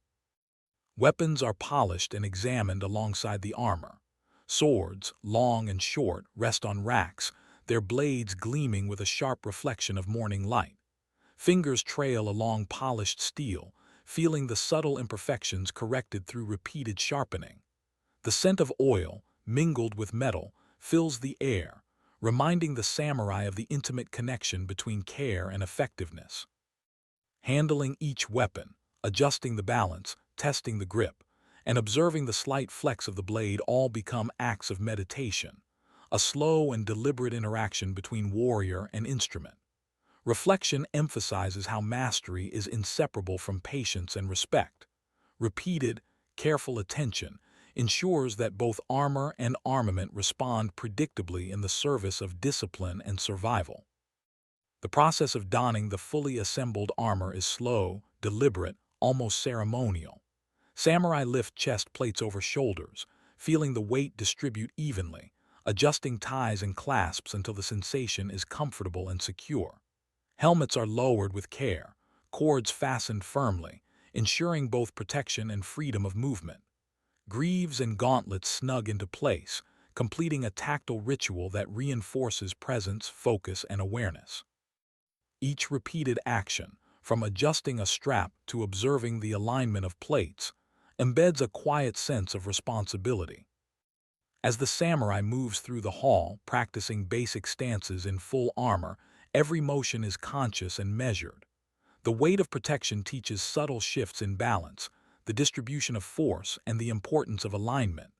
Weapons are polished and examined alongside the armor. Swords, long and short, rest on racks, their blades gleaming with a sharp reflection of morning light. Fingers trail along polished steel, feeling the subtle imperfections corrected through repeated sharpening. The scent of oil, mingled with metal, fills the air, reminding the samurai of the intimate connection between care and effectiveness. Handling each weapon, adjusting the balance, testing the grip, and observing the slight flex of the blade all become acts of meditation, a slow and deliberate interaction between warrior and instrument. Reflection emphasizes how mastery is inseparable from patience and respect. Repeated, careful attention ensures that both armor and armament respond predictably in the service of discipline and survival. The process of donning the fully assembled armor is slow, deliberate, almost ceremonial. Samurai lift chest plates over shoulders, feeling the weight distribute evenly, adjusting ties and clasps until the sensation is comfortable and secure. Helmets are lowered with care, cords fastened firmly, ensuring both protection and freedom of movement. Greaves and gauntlets snug into place, completing a tactile ritual that reinforces presence, focus, and awareness. Each repeated action, from adjusting a strap to observing the alignment of plates, embeds a quiet sense of responsibility. As the samurai moves through the hall, practicing basic stances in full armor, every motion is conscious and measured. The weight of protection teaches subtle shifts in balance, the distribution of force, and the importance of alignment.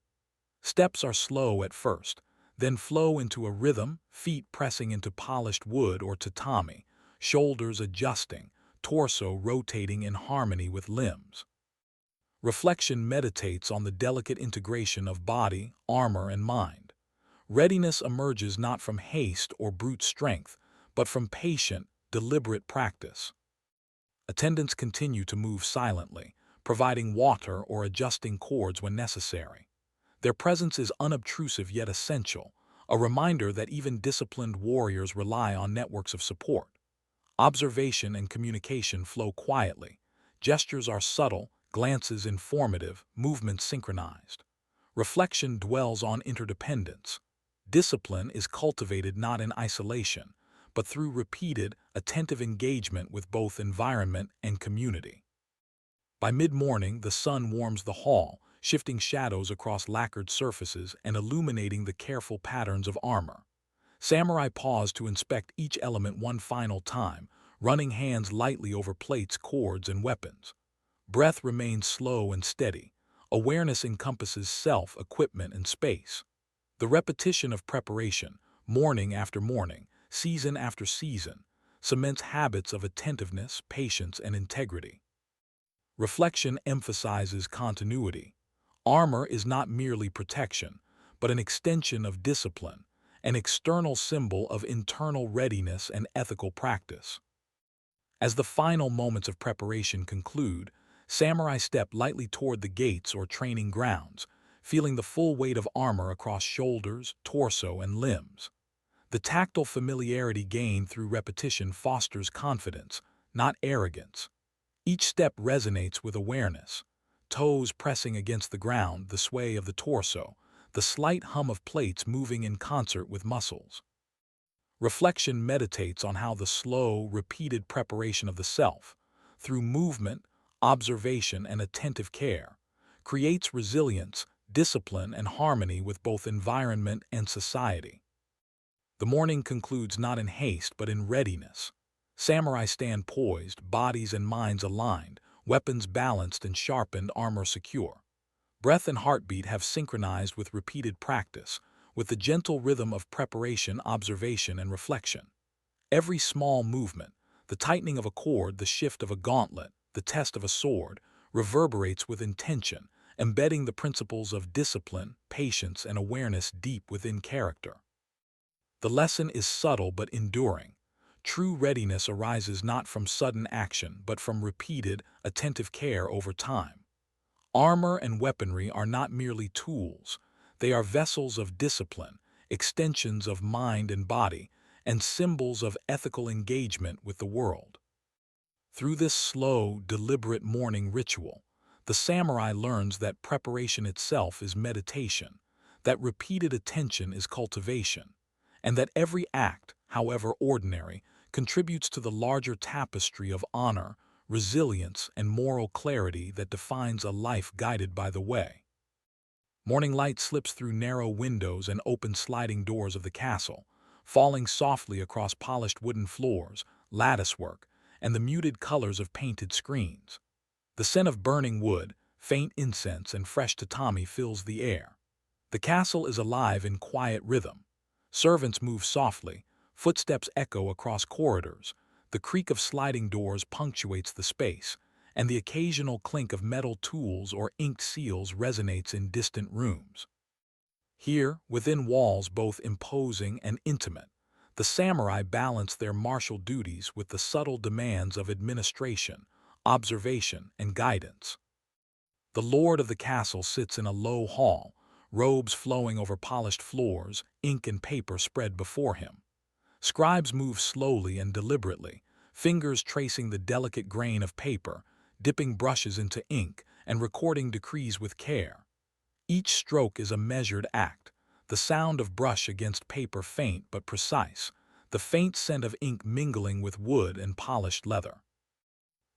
Steps are slow at first, then flow into a rhythm, feet pressing into polished wood or tatami, shoulders adjusting, torso rotating in harmony with limbs. Reflection meditates on the delicate integration of body, armor, and mind. Readiness emerges not from haste or brute strength, but from patient, deliberate practice. Attendants continue to move silently, providing water or adjusting cords when necessary. Their presence is unobtrusive yet essential, a reminder that even disciplined warriors rely on networks of support. Observation and communication flow quietly. Gestures are subtle, glances informative, movements synchronized. Reflection dwells on interdependence. Discipline is cultivated not in isolation, but through repeated, attentive engagement with both environment and community. By mid-morning, the sun warms the hall, shifting shadows across lacquered surfaces and illuminating the careful patterns of armor. Samurai pause to inspect each element one final time, running hands lightly over plates, cords, and weapons. Breath remains slow and steady. Awareness encompasses self, equipment, and space. The repetition of preparation, morning after morning, season after season, cements habits of attentiveness, patience, and integrity. Reflection emphasizes continuity. Armor is not merely protection, but an extension of discipline, an external symbol of internal readiness and ethical practice. As the final moments of preparation conclude, samurai step lightly toward the gates or training grounds, feeling the full weight of armor across shoulders, torso, and limbs. The tactile familiarity gained through repetition fosters confidence, not arrogance. Each step resonates with awareness, toes pressing against the ground, the sway of the torso, the slight hum of plates moving in concert with muscles. Reflection meditates on how the slow, repeated preparation of the self, through movement, observation, and attentive care, creates resilience, discipline, and harmony with both environment and society. The morning concludes not in haste but in readiness. Samurai stand poised, bodies and minds aligned, weapons balanced and sharpened, armor secure. Breath and heartbeat have synchronized with repeated practice, with the gentle rhythm of preparation, observation, and reflection. Every small movement, the tightening of a cord, the shift of a gauntlet, the test of a sword, reverberates with intention, embedding the principles of discipline, patience, and awareness deep within character. The lesson is subtle but enduring. True readiness arises not from sudden action but from repeated, attentive care over time. Armor and weaponry are not merely tools. They are vessels of discipline, extensions of mind and body, and symbols of ethical engagement with the world. Through this slow, deliberate morning ritual, the samurai learns that preparation itself is meditation, that repeated attention is cultivation, and that every act, however ordinary, contributes to the larger tapestry of honor, resilience, and moral clarity that defines a life guided by the way. Morning light slips through narrow windows and open sliding doors of the castle, falling softly across polished wooden floors, latticework, and the muted colors of painted screens. The scent of burning wood, faint incense, and fresh tatami fills the air. The castle is alive in quiet rhythm. Servants move softly, footsteps echo across corridors, the creak of sliding doors punctuates the space, and the occasional clink of metal tools or inked seals resonates in distant rooms. Here, within walls both imposing and intimate, the samurai balance their martial duties with the subtle demands of administration, observation, and guidance. The lord of the castle sits in a low hall, robes flowing over polished floors, ink and paper spread before him. Scribes move slowly and deliberately, fingers tracing the delicate grain of paper, dipping brushes into ink, and recording decrees with care. Each stroke is a measured act, the sound of brush against paper faint but precise, the faint scent of ink mingling with wood and polished leather.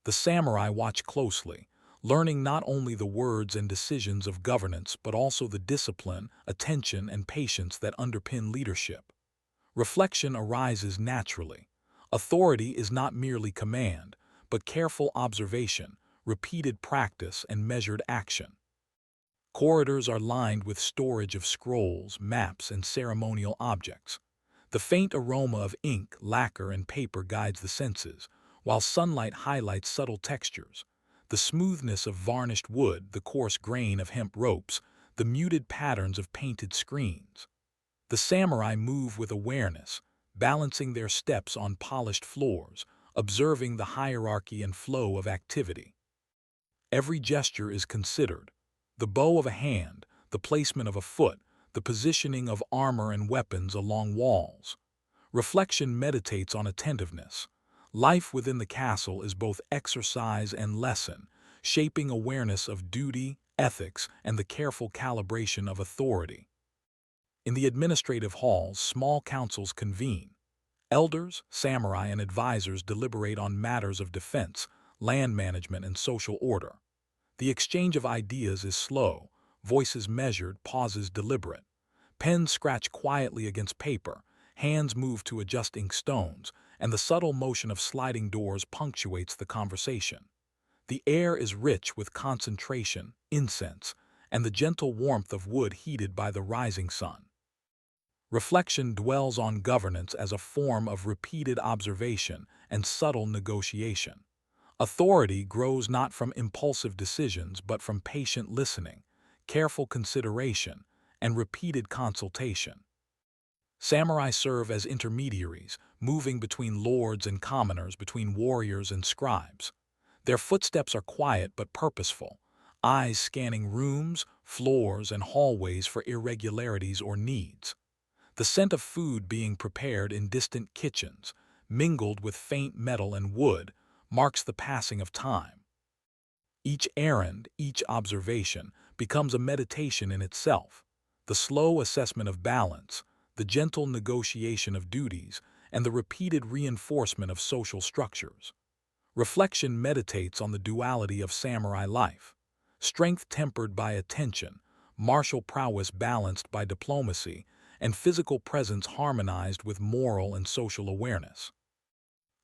The samurai watch closely, learning not only the words and decisions of governance but also the discipline, attention, and patience that underpin leadership. Reflection arises naturally. Authority is not merely command, but careful observation, repeated practice, and measured action. Corridors are lined with storage of scrolls, maps, and ceremonial objects. The faint aroma of ink, lacquer, and paper guides the senses, while sunlight highlights subtle textures. The smoothness of varnished wood, the coarse grain of hemp ropes, the muted patterns of painted screens. The samurai move with awareness, balancing their steps on polished floors, observing the hierarchy and flow of activity. Every gesture is considered. The bow of a hand, the placement of a foot, the positioning of armor and weapons along walls. Reflection meditates on attentiveness. Life within the castle is both exercise and lesson, shaping awareness of duty, ethics, and the careful calibration of authority. In the administrative halls, small councils convene. Elders, samurai, and advisors deliberate on matters of defense, land management, and social order. The exchange of ideas is slow, voices measured, pauses deliberate. Pens scratch quietly against paper, hands move to adjust ink stones, and the subtle motion of sliding doors punctuates the conversation. The air is rich with concentration, incense, and the gentle warmth of wood heated by the rising sun. Reflection dwells on governance as a form of repeated observation and subtle negotiation. Authority grows not from impulsive decisions but from patient listening, careful consideration, and repeated consultation. Samurai serve as intermediaries, moving between lords and commoners, between warriors and scribes. Their footsteps are quiet but purposeful, eyes scanning rooms, floors, and hallways for irregularities or needs. The scent of food being prepared in distant kitchens, mingled with faint metal and wood, marks the passing of time. Each errand, each observation, becomes a meditation in itself, the slow assessment of balance, the gentle negotiation of duties, and the repeated reinforcement of social structures. Reflection meditates on the duality of samurai life, strength tempered by attention, martial prowess balanced by diplomacy, and physical presence harmonized with moral and social awareness.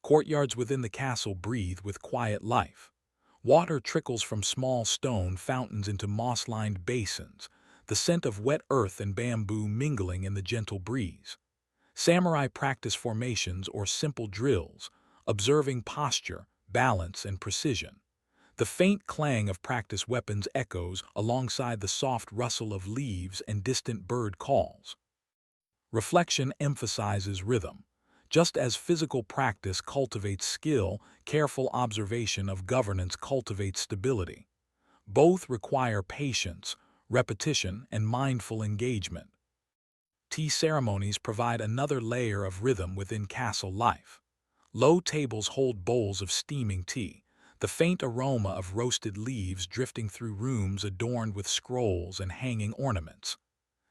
Courtyards within the castle breathe with quiet life. Water trickles from small stone fountains into moss-lined basins, the scent of wet earth and bamboo mingling in the gentle breeze. Samurai practice formations or simple drills, observing posture, balance, and precision. The faint clang of practice weapons echoes alongside the soft rustle of leaves and distant bird calls. Reflection emphasizes rhythm. Just as physical practice cultivates skill, careful observation of governance cultivates stability. Both require patience, repetition, and mindful engagement. Tea ceremonies provide another layer of rhythm within castle life. Low tables hold bowls of steaming tea, the faint aroma of roasted leaves drifting through rooms adorned with scrolls and hanging ornaments.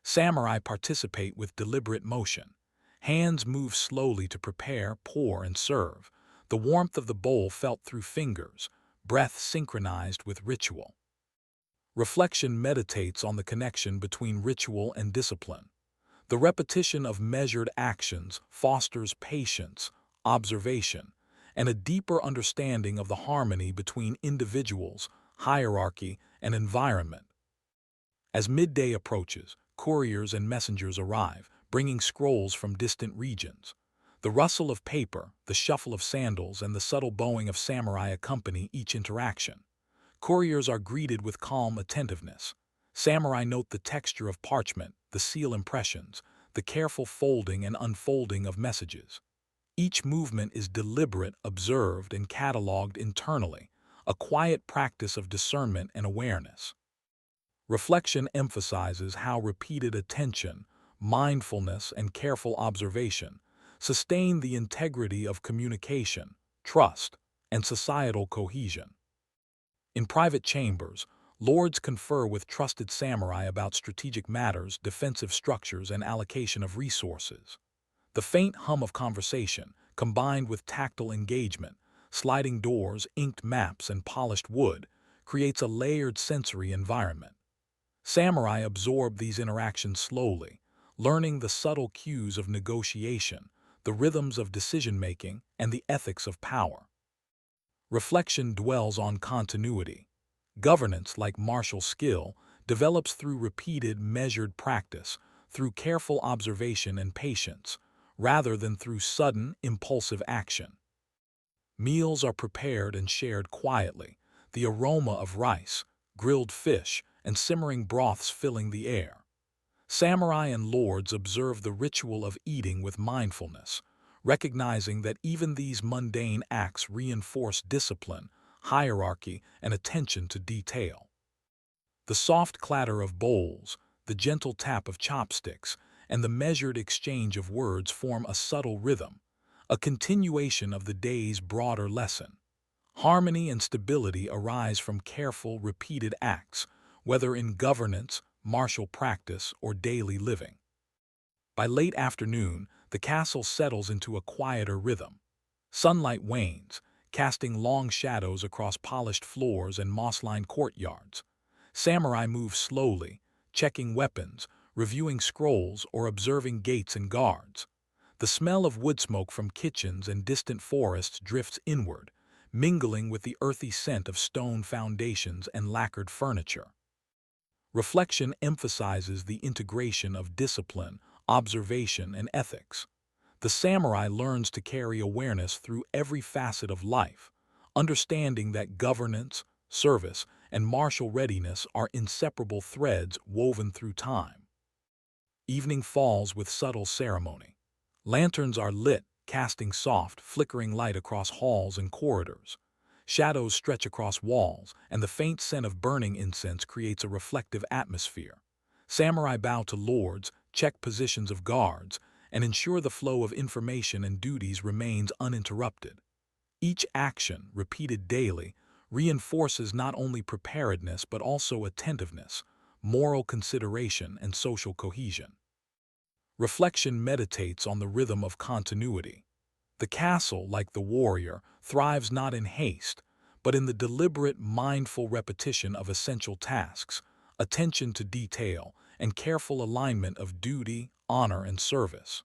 Samurai participate with deliberate motion. Hands move slowly to prepare, pour, and serve, the warmth of the bowl felt through fingers, breath synchronized with ritual. Reflection meditates on the connection between ritual and discipline. The repetition of measured actions fosters patience, observation, and a deeper understanding of the harmony between individuals, hierarchy, and environment. As midday approaches, couriers and messengers arrive, bringing scrolls from distant regions. The rustle of paper, the shuffle of sandals, and the subtle bowing of samurai accompany each interaction. Couriers are greeted with calm attentiveness. Samurai note the texture of parchment, the seal impressions, the careful folding and unfolding of messages. Each movement is deliberate, observed, and catalogued internally, a quiet practice of discernment and awareness. Reflection emphasizes how repeated attention, mindfulness, and careful observation sustain the integrity of communication, trust, and societal cohesion. In private chambers, lords confer with trusted samurai about strategic matters, defensive structures, and allocation of resources. The faint hum of conversation, combined with tactile engagement, sliding doors, inked maps, and polished wood, creates a layered sensory environment. Samurai absorb these interactions slowly, learning the subtle cues of negotiation, the rhythms of decision-making, and the ethics of power. Reflection dwells on continuity. Governance, like martial skill, develops through repeated, measured practice, through careful observation and patience, rather than through sudden, impulsive action. Meals are prepared and shared quietly, the aroma of rice, grilled fish, and simmering broths filling the air. Samurai and lords observe the ritual of eating with mindfulness, recognizing that even these mundane acts reinforce discipline, hierarchy, and attention to detail. The soft clatter of bowls, the gentle tap of chopsticks, and the measured exchange of words form a subtle rhythm, a continuation of the day's broader lesson. Harmony and stability arise from careful, repeated acts, whether in governance, martial practice, or daily living. By late afternoon, the castle settles into a quieter rhythm. Sunlight wanes, casting long shadows across polished floors and moss-lined courtyards. Samurai move slowly, checking weapons, reviewing scrolls, or observing gates and guards. The smell of wood smoke from kitchens and distant forests drifts inward, mingling with the earthy scent of stone foundations and lacquered furniture. Reflection emphasizes the integration of discipline, observation, and ethics. The samurai learns to carry awareness through every facet of life, understanding that governance, service, and martial readiness are inseparable threads woven through time. Evening falls with subtle ceremony. Lanterns are lit, casting soft, flickering light across halls and corridors. Shadows stretch across walls, and the faint scent of burning incense creates a reflective atmosphere. Samurai bow to lords, check positions of guards, and ensure the flow of information and duties remains uninterrupted. Each action, repeated daily, reinforces not only preparedness but also attentiveness, moral consideration, and social cohesion. Reflection meditates on the rhythm of continuity. The castle, like the warrior, thrives not in haste, but in the deliberate, mindful repetition of essential tasks, attention to detail, and careful alignment of duty, honor, and service.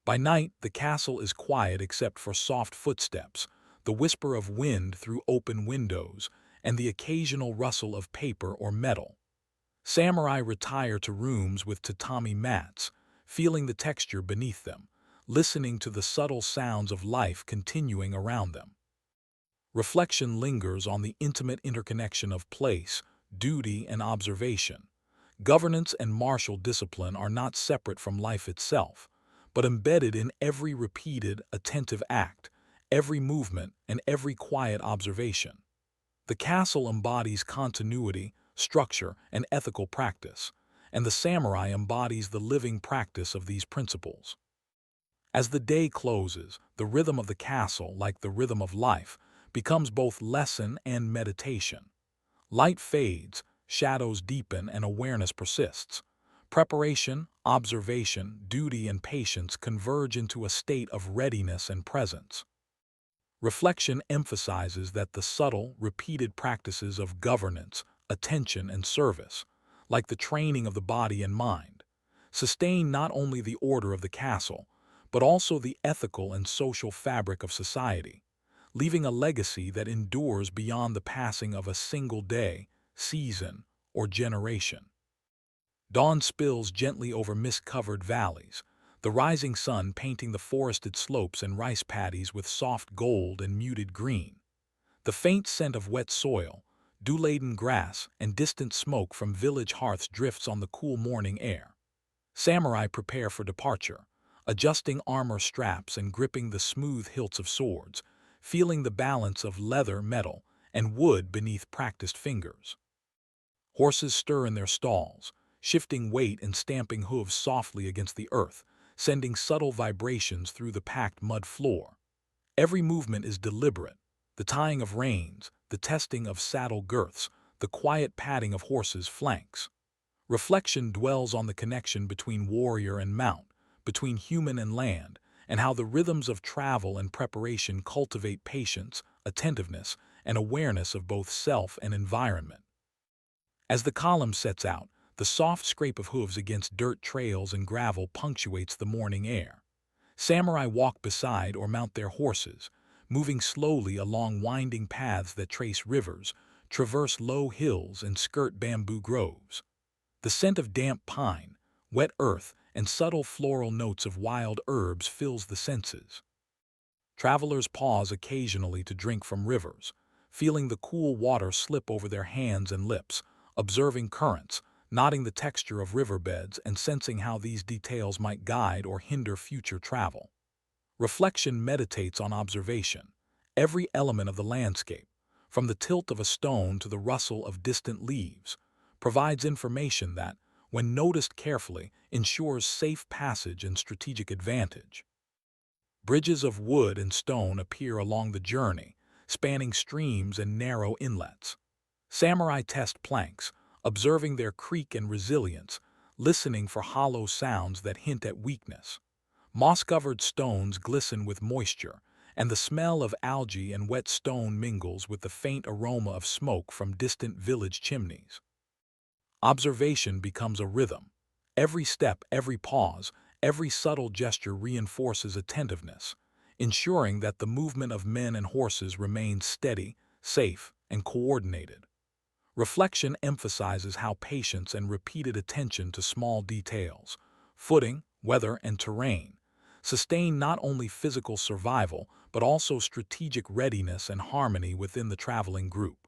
By night, the castle is quiet except for soft footsteps, the whisper of wind through open windows, and the occasional rustle of paper or metal. Samurai retire to rooms with tatami mats, feeling the texture beneath them, listening to the subtle sounds of life continuing around them. Reflection lingers on the intimate interconnection of place, duty, and observation. Governance and martial discipline are not separate from life itself, but embedded in every repeated, attentive act, every movement, and every quiet observation. The castle embodies continuity, structure, and ethical practice, and the samurai embodies the living practice of these principles. As the day closes, the rhythm of the castle, like the rhythm of life, becomes both lesson and meditation. Light fades, shadows deepen, and awareness persists. Preparation, observation, duty, and patience converge into a state of readiness and presence. Reflection emphasizes that the subtle, repeated practices of governance, attention, and service, like the training of the body and mind, sustain not only the order of the castle, but also the ethical and social fabric of society, leaving a legacy that endures beyond the passing of a single day, season, or generation. Dawn spills gently over mist-covered valleys, the rising sun painting the forested slopes and rice paddies with soft gold and muted green. The faint scent of wet soil, dew-laden grass, and distant smoke from village hearths drifts on the cool morning air. Samurai prepare for departure, adjusting armor straps and gripping the smooth hilts of swords, feeling the balance of leather, metal, and wood beneath practiced fingers. Horses stir in their stalls, shifting weight and stamping hooves softly against the earth, sending subtle vibrations through the packed mud floor. Every movement is deliberate, the tying of reins, the testing of saddle girths, the quiet padding of horses' flanks. Reflection dwells on the connection between warrior and mount, between human and land, and how the rhythms of travel and preparation cultivate patience, attentiveness, and awareness of both self and environment. As the column sets out, the soft scrape of hooves against dirt trails and gravel punctuates the morning air. Samurai walk beside or mount their horses, moving slowly along winding paths that trace rivers, traverse low hills, and skirt bamboo groves. The scent of damp pine, wet earth, and subtle floral notes of wild herbs fills the senses. Travelers pause occasionally to drink from rivers, feeling the cool water slip over their hands and lips, observing currents, noting the texture of riverbeds, and sensing how these details might guide or hinder future travel. Reflection meditates on observation, every element of the landscape, from the tilt of a stone to the rustle of distant leaves, provides information that, when noticed carefully, ensures safe passage and strategic advantage. Bridges of wood and stone appear along the journey, spanning streams and narrow inlets. Samurai test planks, observing their creak and resilience, listening for hollow sounds that hint at weakness. Moss-covered stones glisten with moisture, and the smell of algae and wet stone mingles with the faint aroma of smoke from distant village chimneys. Observation becomes a rhythm. Every step, every pause, every subtle gesture reinforces attentiveness, ensuring that the movement of men and horses remains steady, safe, and coordinated. Reflection emphasizes how patience and repeated attention to small details, footing, weather, and terrain, sustain not only physical survival but also strategic readiness and harmony within the traveling group.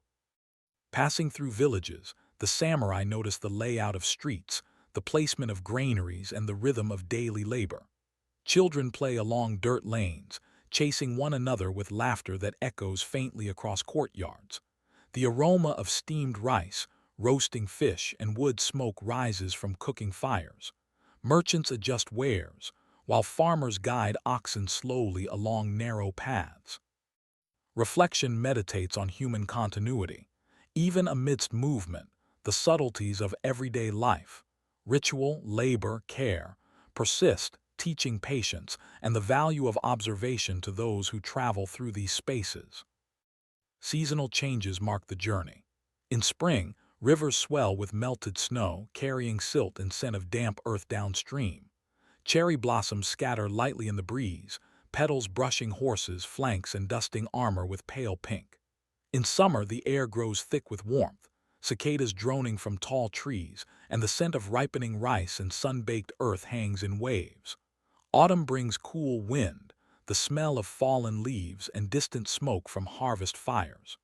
Passing through villages, the samurai noticed the layout of streets, the placement of granaries, and the rhythm of daily labor. Children play along dirt lanes, chasing one another with laughter that echoes faintly across courtyards. The aroma of steamed rice, roasting fish, and wood smoke rises from cooking fires. Merchants adjust wares, while farmers guide oxen slowly along narrow paths. Reflection meditates on human continuity. Even amidst movement, the subtleties of everyday life, ritual, labor, care, persist, teaching patience and the value of observation to those who travel through these spaces. Seasonal changes mark the journey. In spring, rivers swell with melted snow, carrying silt and scent of damp earth downstream. Cherry blossoms scatter lightly in the breeze, petals brushing horses' flanks and dusting armor with pale pink. In summer, the air grows thick with warmth, cicadas droning from tall trees, and the scent of ripening rice and sun-baked earth hangs in waves. Autumn brings cool wind, the smell of fallen leaves, and distant smoke from harvest fires.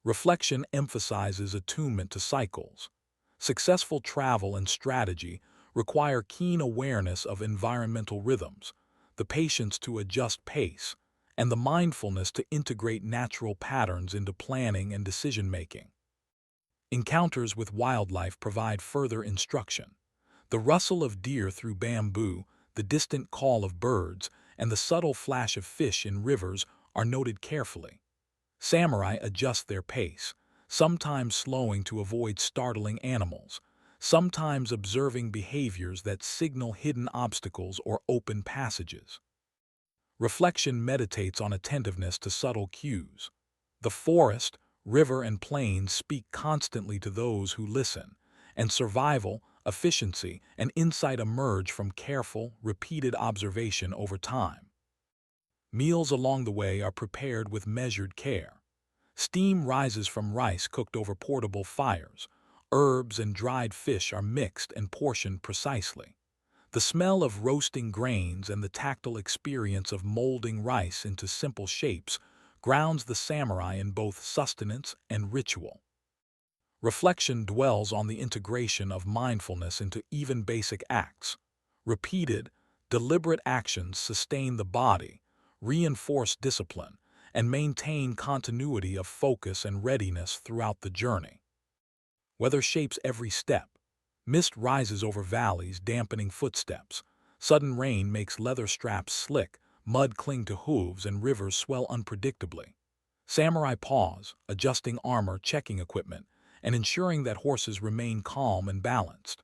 Reflection emphasizes attunement to cycles. Successful travel and strategy require keen awareness of environmental rhythms, the patience to adjust pace, and the mindfulness to integrate natural patterns into planning and decision-making. Encounters with wildlife provide further instruction. The rustle of deer through bamboo, the distant call of birds, and the subtle flash of fish in rivers are noted carefully. Samurai adjust their pace, sometimes slowing to avoid startling animals, sometimes observing behaviors that signal hidden obstacles or open passages. Reflection meditates on attentiveness to subtle cues. The forest, river, and plains speak constantly to those who listen, and survival, efficiency, and insight emerge from careful, repeated observation over time. Meals along the way are prepared with measured care. Steam rises from rice cooked over portable fires. Herbs and dried fish are mixed and portioned precisely. The smell of roasting grains and the tactile experience of molding rice into simple shapes grounds the samurai in both sustenance and ritual. Reflection dwells on the integration of mindfulness into even basic acts. Repeated, deliberate actions sustain the body, reinforce discipline, and maintain continuity of focus and readiness throughout the journey. Weather shapes every step. Mist rises over valleys, dampening footsteps. Sudden rain makes leather straps slick, mud cling to hooves, and rivers swell unpredictably. Samurai pause, adjusting armor, checking equipment, and ensuring that horses remain calm and balanced.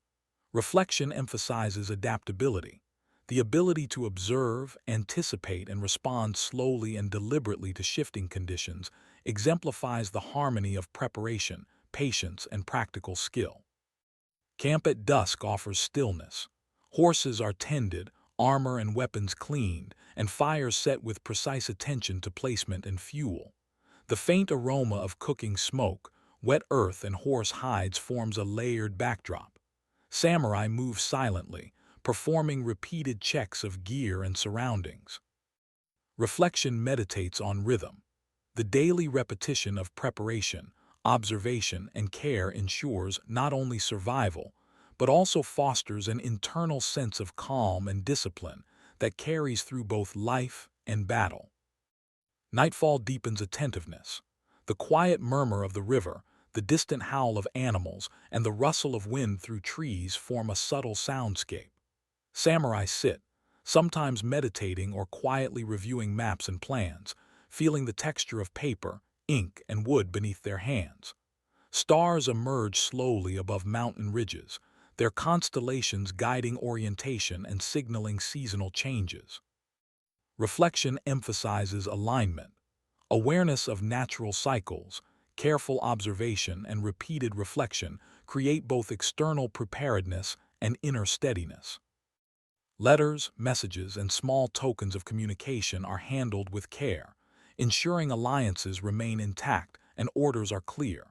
Reflection emphasizes adaptability, the ability to observe, anticipate, and respond slowly and deliberately to shifting conditions exemplifies the harmony of preparation, patience, and practical skill. Camp at dusk offers stillness. Horses are tended, armor and weapons cleaned, and fires set with precise attention to placement and fuel. The faint aroma of cooking smoke, wet earth, and horse hides forms a layered backdrop. Samurai move silently, performing repeated checks of gear and surroundings. Reflection meditates on rhythm. The daily repetition of preparation, observation, and care ensures not only survival, but also fosters an internal sense of calm and discipline that carries through both life and battle. Nightfall deepens attentiveness. The quiet murmur of the river, the distant howl of animals, and the rustle of wind through trees form a subtle soundscape. Samurai sit, sometimes meditating or quietly reviewing maps and plans, feeling the texture of paper, ink, and wood beneath their hands. Stars emerge slowly above mountain ridges, their constellations guiding orientation and signaling seasonal changes. Reflection emphasizes alignment, awareness of natural cycles, careful observation, and repeated reflection create both external preparedness and inner steadiness. Letters, messages, and small tokens of communication are handled with care, ensuring alliances remain intact and orders are clear.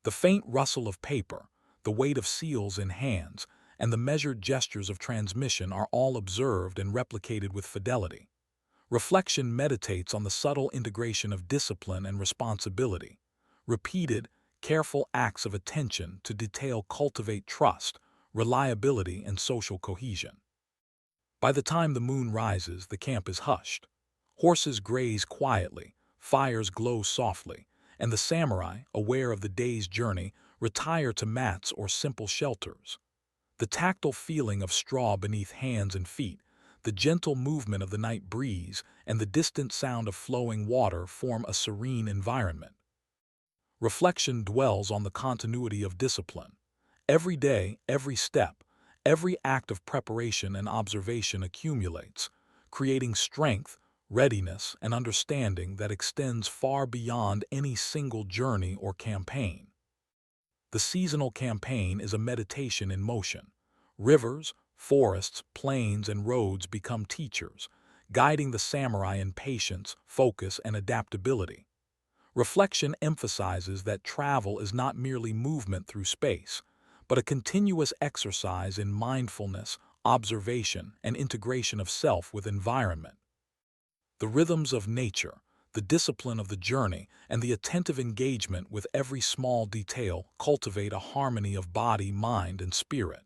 The faint rustle of paper, the weight of seals in hands, and the measured gestures of transmission are all observed and replicated with fidelity. Reflection meditates on the subtle integration of discipline and responsibility. Repeated, careful acts of attention to detail cultivate trust, reliability, and social cohesion. By the time the moon rises, the camp is hushed. Horses graze quietly, fires glow softly, and the samurai, aware of the day's journey, retire to mats or simple shelters. The tactile feeling of straw beneath hands and feet, the gentle movement of the night breeze, and the distant sound of flowing water form a serene environment. Reflection dwells on the continuity of discipline. Every day, every step, every act of preparation and observation accumulates, creating strength, readiness, and understanding that extends far beyond any single journey or campaign. The seasonal campaign is a meditation in motion. Rivers, forests, plains, and roads become teachers, guiding the samurai in patience, focus, and adaptability. Reflection emphasizes that travel is not merely movement through space, but a continuous exercise in mindfulness, observation, and integration of self with environment. The rhythms of nature, the discipline of the journey, and the attentive engagement with every small detail cultivate a harmony of body, mind, and spirit,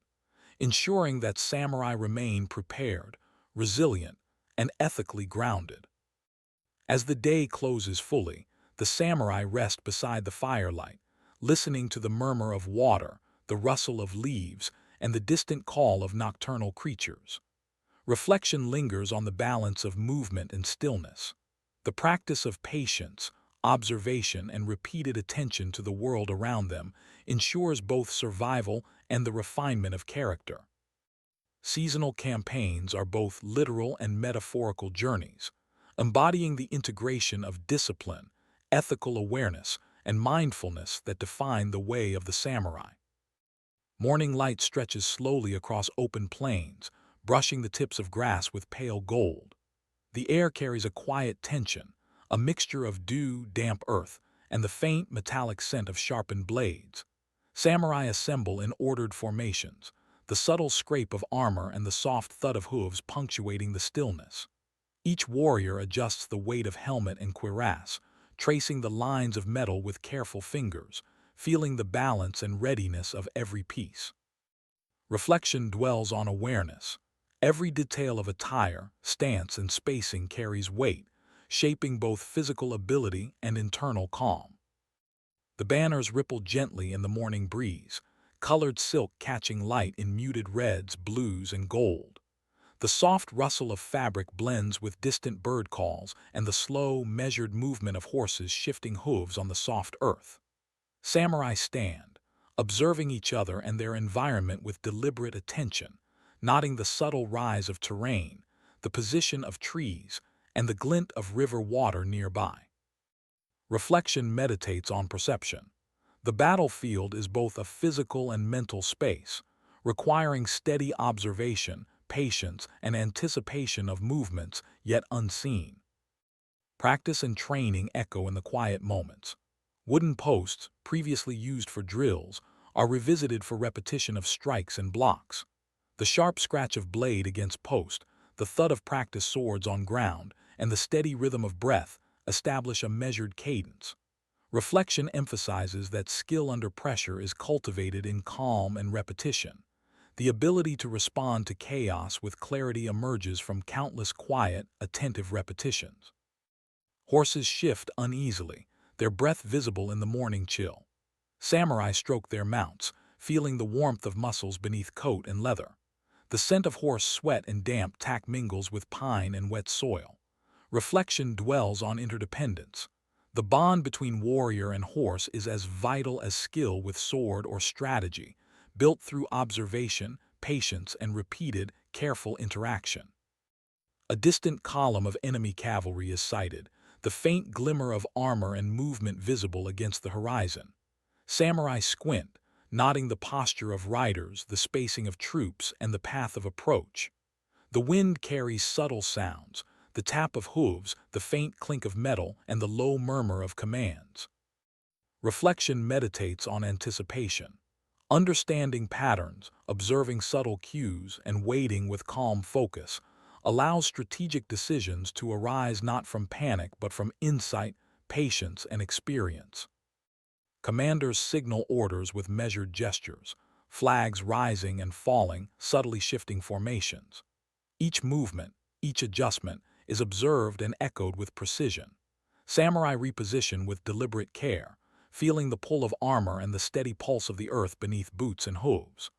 ensuring that samurai remain prepared, resilient, and ethically grounded. As the day closes fully, the samurai rest beside the firelight, listening to the murmur of water, the rustle of leaves, and the distant call of nocturnal creatures. Reflection lingers on the balance of movement and stillness. The practice of patience, observation, and repeated attention to the world around them ensures both survival and the refinement of character. Seasonal campaigns are both literal and metaphorical journeys, embodying the integration of discipline, ethical awareness, and mindfulness that define the way of the samurai. Morning light stretches slowly across open plains, brushing the tips of grass with pale gold. The air carries a quiet tension, a mixture of dew, damp earth, and the faint metallic scent of sharpened blades. Samurai assemble in ordered formations, the subtle scrape of armor and the soft thud of hooves punctuating the stillness. Each warrior adjusts the weight of helmet and cuirass, tracing the lines of metal with careful fingers, feeling the balance and readiness of every piece. Reflection dwells on awareness. Every detail of attire, stance, and spacing carries weight, shaping both physical ability and internal calm. The banners ripple gently in the morning breeze, colored silk catching light in muted reds, blues, and gold. The soft rustle of fabric blends with distant bird calls and the slow, measured movement of horses shifting hooves on the soft earth. Samurai stand, observing each other and their environment with deliberate attention, noting the subtle rise of terrain, the position of trees, and the glint of river water nearby. Reflection meditates on perception. The battlefield is both a physical and mental space, requiring steady observation, patience, and anticipation of movements yet unseen. Practice and training echo in the quiet moments. Wooden posts, previously used for drills, are revisited for repetition of strikes and blocks. The sharp scratch of blade against post, the thud of practice swords on ground, and the steady rhythm of breath establish a measured cadence. Reflection emphasizes that skill under pressure is cultivated in calm and repetition. The ability to respond to chaos with clarity emerges from countless quiet, attentive repetitions. Horses shift uneasily, their breath visible in the morning chill. Samurai stroke their mounts, feeling the warmth of muscles beneath coat and leather. The scent of horse sweat and damp tack mingles with pine and wet soil. Reflection dwells on interdependence. The bond between warrior and horse is as vital as skill with sword or strategy, built through observation, patience, and repeated, careful interaction. A distant column of enemy cavalry is sighted, the faint glimmer of armor and movement visible against the horizon. Samurai squint, noting the posture of riders, the spacing of troops, and the path of approach. The wind carries subtle sounds, the tap of hooves, the faint clink of metal, and the low murmur of commands. Reflection meditates on anticipation. Understanding patterns, observing subtle cues, and waiting with calm focus allows strategic decisions to arise not from panic but from insight, patience, and experience. Commanders signal orders with measured gestures, flags rising and falling, subtly shifting formations. Each movement, each adjustment, is observed and echoed with precision. Samurai reposition with deliberate care, feeling the pull of armor and the steady pulse of the earth beneath boots and hooves.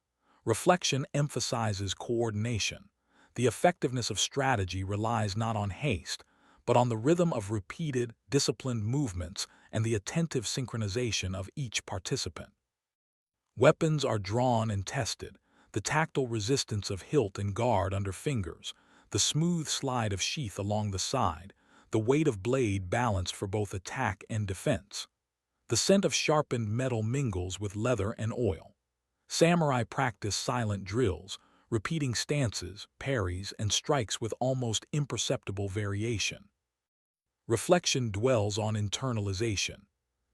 Reflection emphasizes coordination. The effectiveness of strategy relies not on haste, but on the rhythm of repeated, disciplined movements and the attentive synchronization of each participant. Weapons are drawn and tested, the tactile resistance of hilt and guard under fingers, the smooth slide of sheath along the side, the weight of blade balanced for both attack and defense. The scent of sharpened metal mingles with leather and oil. Samurai practice silent drills, repeating stances, parries, and strikes with almost imperceptible variation. Reflection dwells on internalization.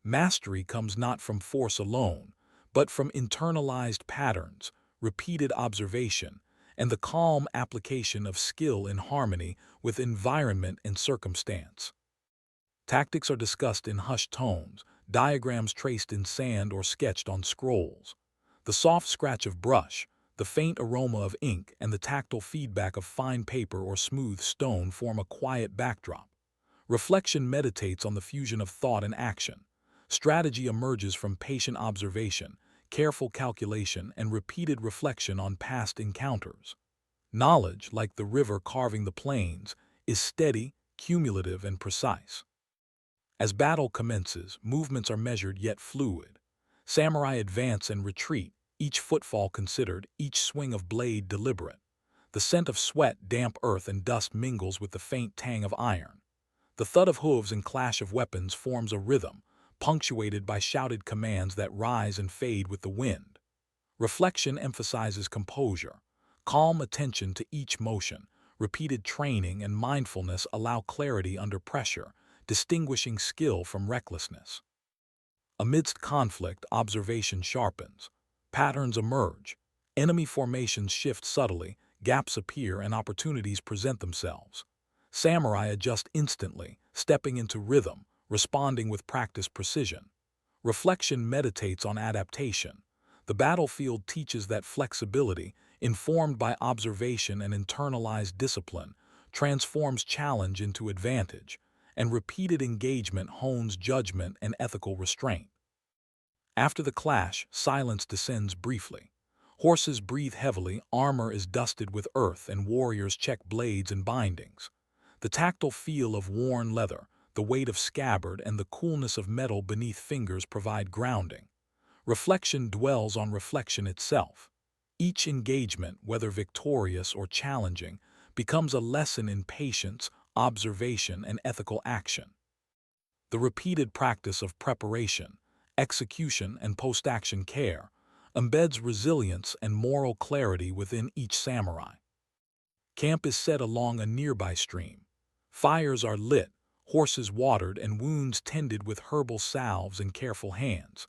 Mastery comes not from force alone, but from internalized patterns, repeated observation, and the calm application of skill in harmony with environment and circumstance. Tactics are discussed in hushed tones, diagrams traced in sand or sketched on scrolls. The soft scratch of brush, the faint aroma of ink, and the tactile feedback of fine paper or smooth stone form a quiet backdrop. Reflection meditates on the fusion of thought and action. Strategy emerges from patient observation, careful calculation, and repeated reflection on past encounters. Knowledge, like the river carving the plains, is steady, cumulative, and precise. As battle commences, movements are measured yet fluid. Samurai advance and retreat, each footfall considered, each swing of blade deliberate. The scent of sweat, damp earth, and dust mingles with the faint tang of iron. The thud of hooves and clash of weapons forms a rhythm, punctuated by shouted commands that rise and fade with the wind. Reflection emphasizes composure. Calm attention to each motion, repeated training, and mindfulness allow clarity under pressure, distinguishing skill from recklessness. Amidst conflict, observation sharpens. Patterns emerge. Enemy formations shift subtly, gaps appear, and opportunities present themselves. Samurai adjust instantly, stepping into rhythm, responding with practiced precision. Reflection meditates on adaptation. The battlefield teaches that flexibility, informed by observation and internalized discipline, transforms challenge into advantage, and repeated engagement hones judgment and ethical restraint. After the clash, silence descends briefly. Horses breathe heavily, armor is dusted with earth, and warriors check blades and bindings. The tactile feel of worn leather, the weight of scabbard, and the coolness of metal beneath fingers provide grounding. Reflection dwells on reflection itself. Each engagement, whether victorious or challenging, becomes a lesson in patience, observation, and ethical action. The repeated practice of preparation, execution, and post-action care embeds resilience and moral clarity within each samurai. Camp is set along a nearby stream. Fires are lit, horses watered, and wounds tended with herbal salves and careful hands.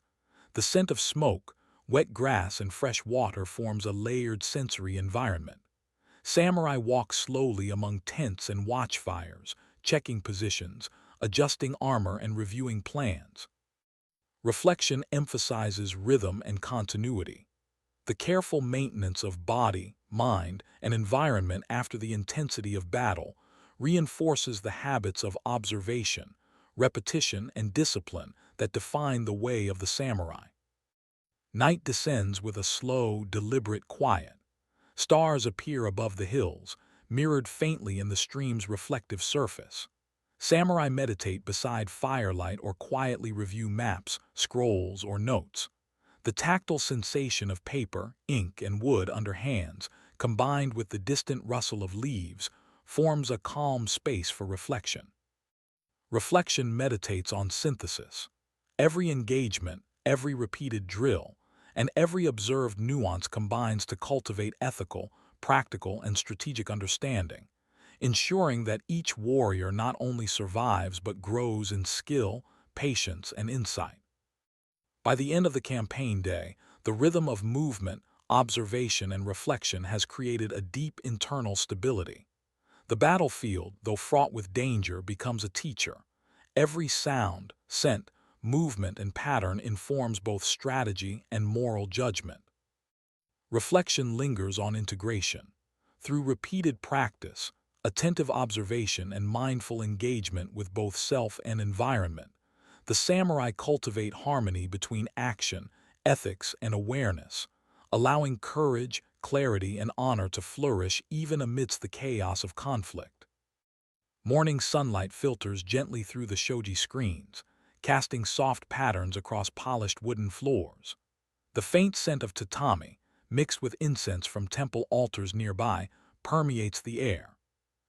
The scent of smoke, wet grass, and fresh water forms a layered sensory environment. Samurai walk slowly among tents and watchfires, checking positions, adjusting armor, and reviewing plans. Reflection emphasizes rhythm and continuity. The careful maintenance of body, mind, and environment after the intensity of battle reinforces the habits of observation, repetition, and discipline that define the way of the samurai. Night descends with a slow, deliberate quiet. Stars appear above the hills, mirrored faintly in the stream's reflective surface. Samurai meditate beside firelight or quietly review maps, scrolls, or notes. The tactile sensation of paper, ink, and wood under hands, combined with the distant rustle of leaves, forms a calm space for reflection. Reflection meditates on synthesis. Every engagement, every repeated drill, and every observed nuance combines to cultivate ethical, practical, and strategic understanding, ensuring that each warrior not only survives but grows in skill, patience, and insight. By the end of the campaign day, the rhythm of movement, observation, and reflection has created a deep internal stability. The battlefield, though fraught with danger, becomes a teacher. Every sound, scent, movement, and pattern informs both strategy and moral judgment. Reflection lingers on integration. Through repeated practice, attentive observation, and mindful engagement with both self and environment, the samurai cultivate harmony between action, ethics, and awareness, allowing courage, clarity, and honor to flourish even amidst the chaos of conflict. Morning sunlight filters gently through the shoji screens, casting soft patterns across polished wooden floors. The faint scent of tatami, mixed with incense from temple altars nearby, permeates the air.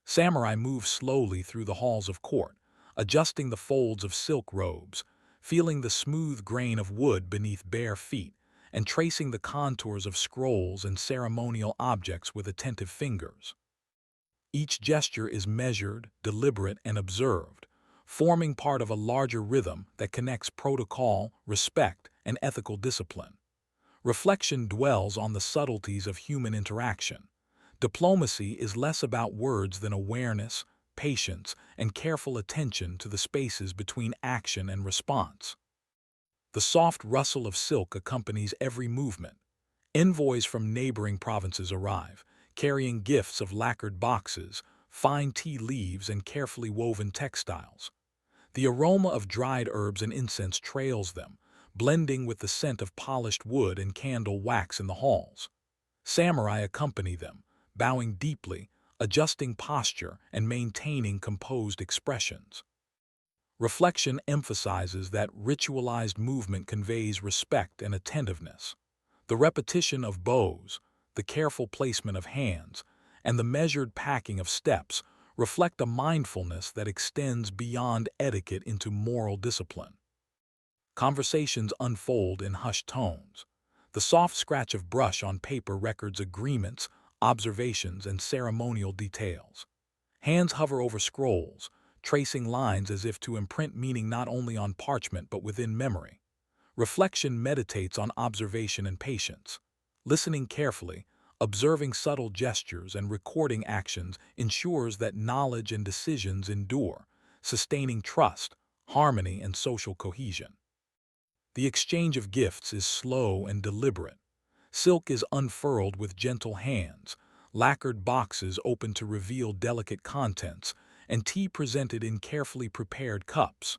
Samurai move slowly through the halls of court, adjusting the folds of silk robes, feeling the smooth grain of wood beneath bare feet, and tracing the contours of scrolls and ceremonial objects with attentive fingers. Each gesture is measured, deliberate, and observed, forming part of a larger rhythm that connects protocol, respect, and ethical discipline. Reflection dwells on the subtleties of human interaction. Diplomacy is less about words than awareness, patience, and careful attention to the spaces between action and response. The soft rustle of silk accompanies every movement. Envoys from neighboring provinces arrive, carrying gifts of lacquered boxes, fine tea leaves, and carefully woven textiles. The aroma of dried herbs and incense trails them, blending with the scent of polished wood and candle wax in the halls. Samurai accompany them, bowing deeply, adjusting posture, and maintaining composed expressions. Reflection emphasizes that ritualized movement conveys respect and attentiveness. The repetition of bows, the careful placement of hands, and the measured packing of steps reflect a mindfulness that extends beyond etiquette into moral discipline. Conversations unfold in hushed tones. The soft scratch of brush on paper records agreements, observations, and ceremonial details. Hands hover over scrolls, tracing lines as if to imprint meaning not only on parchment but within memory. Reflection meditates on observation and patience. Listening carefully, observing subtle gestures, and recording actions ensures that knowledge and decisions endure, sustaining trust, harmony, and social cohesion. The exchange of gifts is slow and deliberate. Silk is unfurled with gentle hands, lacquered boxes open to reveal delicate contents, and tea presented in carefully prepared cups.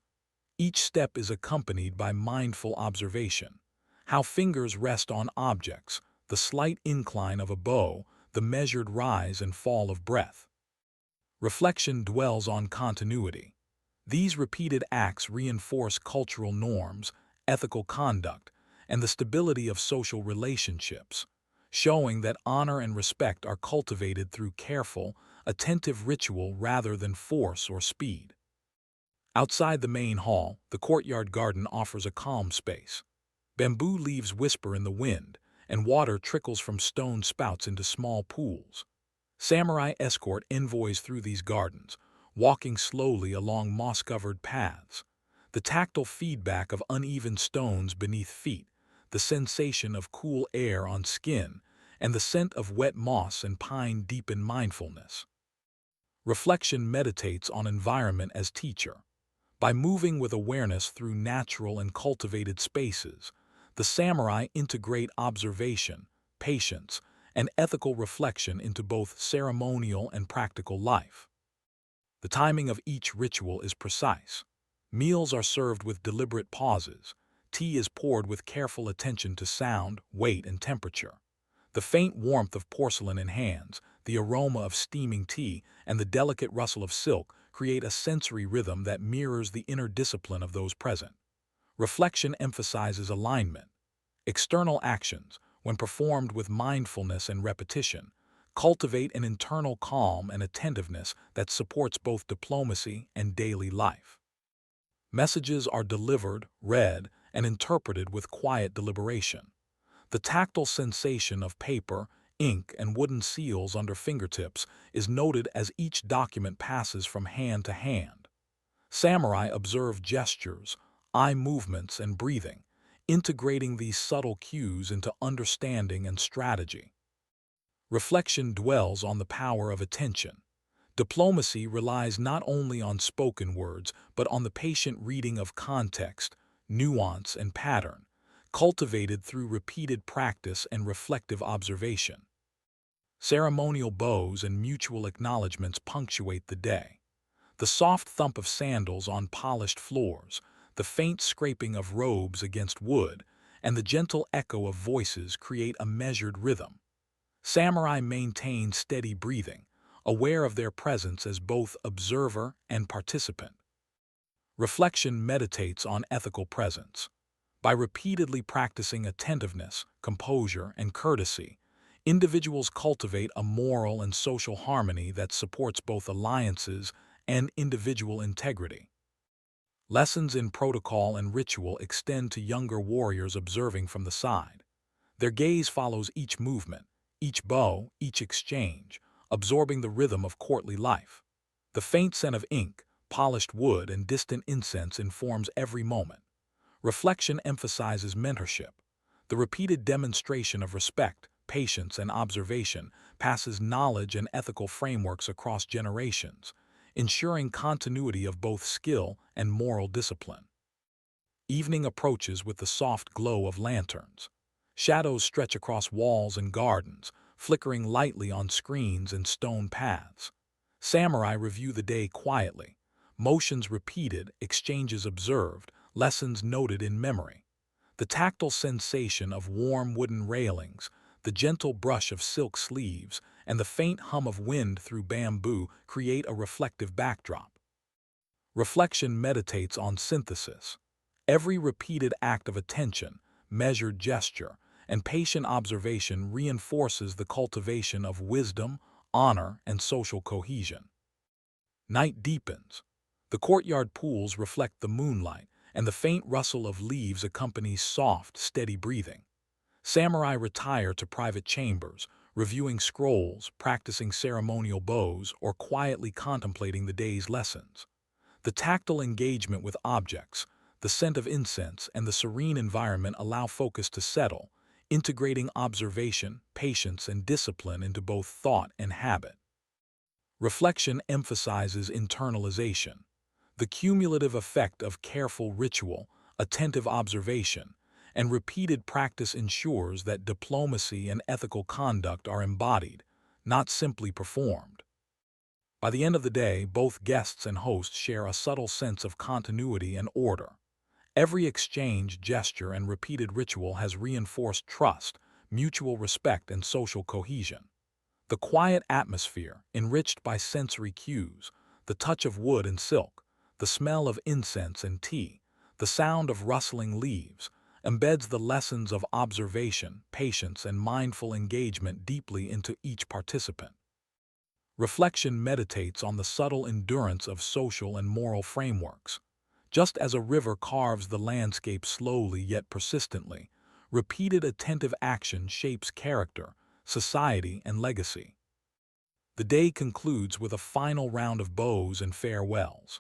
Each step is accompanied by mindful observation. How fingers rest on objects, the slight incline of a bow, the measured rise and fall of breath. Reflection dwells on continuity. These repeated acts reinforce cultural norms, ethical conduct, and the stability of social relationships, showing that honor and respect are cultivated through careful, attentive ritual rather than force or speed. Outside the main hall, the courtyard garden offers a calm space. Bamboo leaves whisper in the wind, and water trickles from stone spouts into small pools. Samurai escort envoys through these gardens, walking slowly along moss-covered paths. The tactile feedback of uneven stones beneath feet, the sensation of cool air on skin, and the scent of wet moss and pine deepen mindfulness. Reflection meditates on environment as teacher. By moving with awareness through natural and cultivated spaces, the samurai integrate observation, patience, and ethical reflection into both ceremonial and practical life. The timing of each ritual is precise. Meals are served with deliberate pauses. Tea is poured with careful attention to sound, weight, and temperature. The faint warmth of porcelain in hands, the aroma of steaming tea, and the delicate rustle of silk create a sensory rhythm that mirrors the inner discipline of those present. Reflection emphasizes alignment. External actions, when performed with mindfulness and repetition, cultivate an internal calm and attentiveness that supports both diplomacy and daily life. Messages are delivered, read, and interpreted with quiet deliberation. The tactile sensation of paper, ink, and wooden seals under fingertips is noted as each document passes from hand to hand. Samurai observe gestures, eye movements, and breathing, integrating these subtle cues into understanding and strategy. Reflection dwells on the power of attention. Diplomacy relies not only on spoken words, but on the patient reading of context, nuance, and pattern, cultivated through repeated practice and reflective observation. Ceremonial bows and mutual acknowledgments punctuate the day. The soft thump of sandals on polished floors, the faint scraping of robes against wood, and the gentle echo of voices create a measured rhythm. Samurai maintain steady breathing, aware of their presence as both observer and participant. Reflection meditates on ethical presence. By repeatedly practicing attentiveness, composure, and courtesy, individuals cultivate a moral and social harmony that supports both alliances and individual integrity. Lessons in protocol and ritual extend to younger warriors observing from the side. Their gaze follows each movement, each bow, each exchange, absorbing the rhythm of courtly life. The faint scent of ink, polished wood, and distant incense informs every moment. Reflection emphasizes mentorship. The repeated demonstration of respect, patience, and observation passes knowledge and ethical frameworks across generations, ensuring continuity of both skill and moral discipline. Evening approaches with the soft glow of lanterns. Shadows stretch across walls and gardens, flickering lightly on screens and stone paths. Samurai review the day quietly, motions repeated, exchanges observed, lessons noted in memory. The tactile sensation of warm wooden railings, the gentle brush of silk sleeves, and the faint hum of wind through bamboo create a reflective backdrop. Reflection meditates on synthesis. Every repeated act of attention, measured gesture, and patient observation reinforces the cultivation of wisdom, honor, and social cohesion. Night deepens. The courtyard pools reflect the moonlight, and the faint rustle of leaves accompanies soft, steady breathing. Samurai retire to private chambers, reviewing scrolls, practicing ceremonial bows, or quietly contemplating the day's lessons. The tactile engagement with objects, the scent of incense, and the serene environment allow focus to settle, integrating observation, patience, and discipline into both thought and habit. Reflection emphasizes internalization. The cumulative effect of careful ritual, attentive observation, and repeated practice ensures that diplomacy and ethical conduct are embodied, not simply performed. By the end of the day, both guests and hosts share a subtle sense of continuity and order. Every exchange, gesture, and repeated ritual has reinforced trust, mutual respect, and social cohesion. The quiet atmosphere, enriched by sensory cues, the touch of wood and silk, the smell of incense and tea, the sound of rustling leaves, embeds the lessons of observation, patience, and mindful engagement deeply into each participant. Reflection meditates on the subtle endurance of social and moral frameworks. Just as a river carves the landscape slowly yet persistently, repeated attentive action shapes character, society, and legacy. The day concludes with a final round of bows and farewells.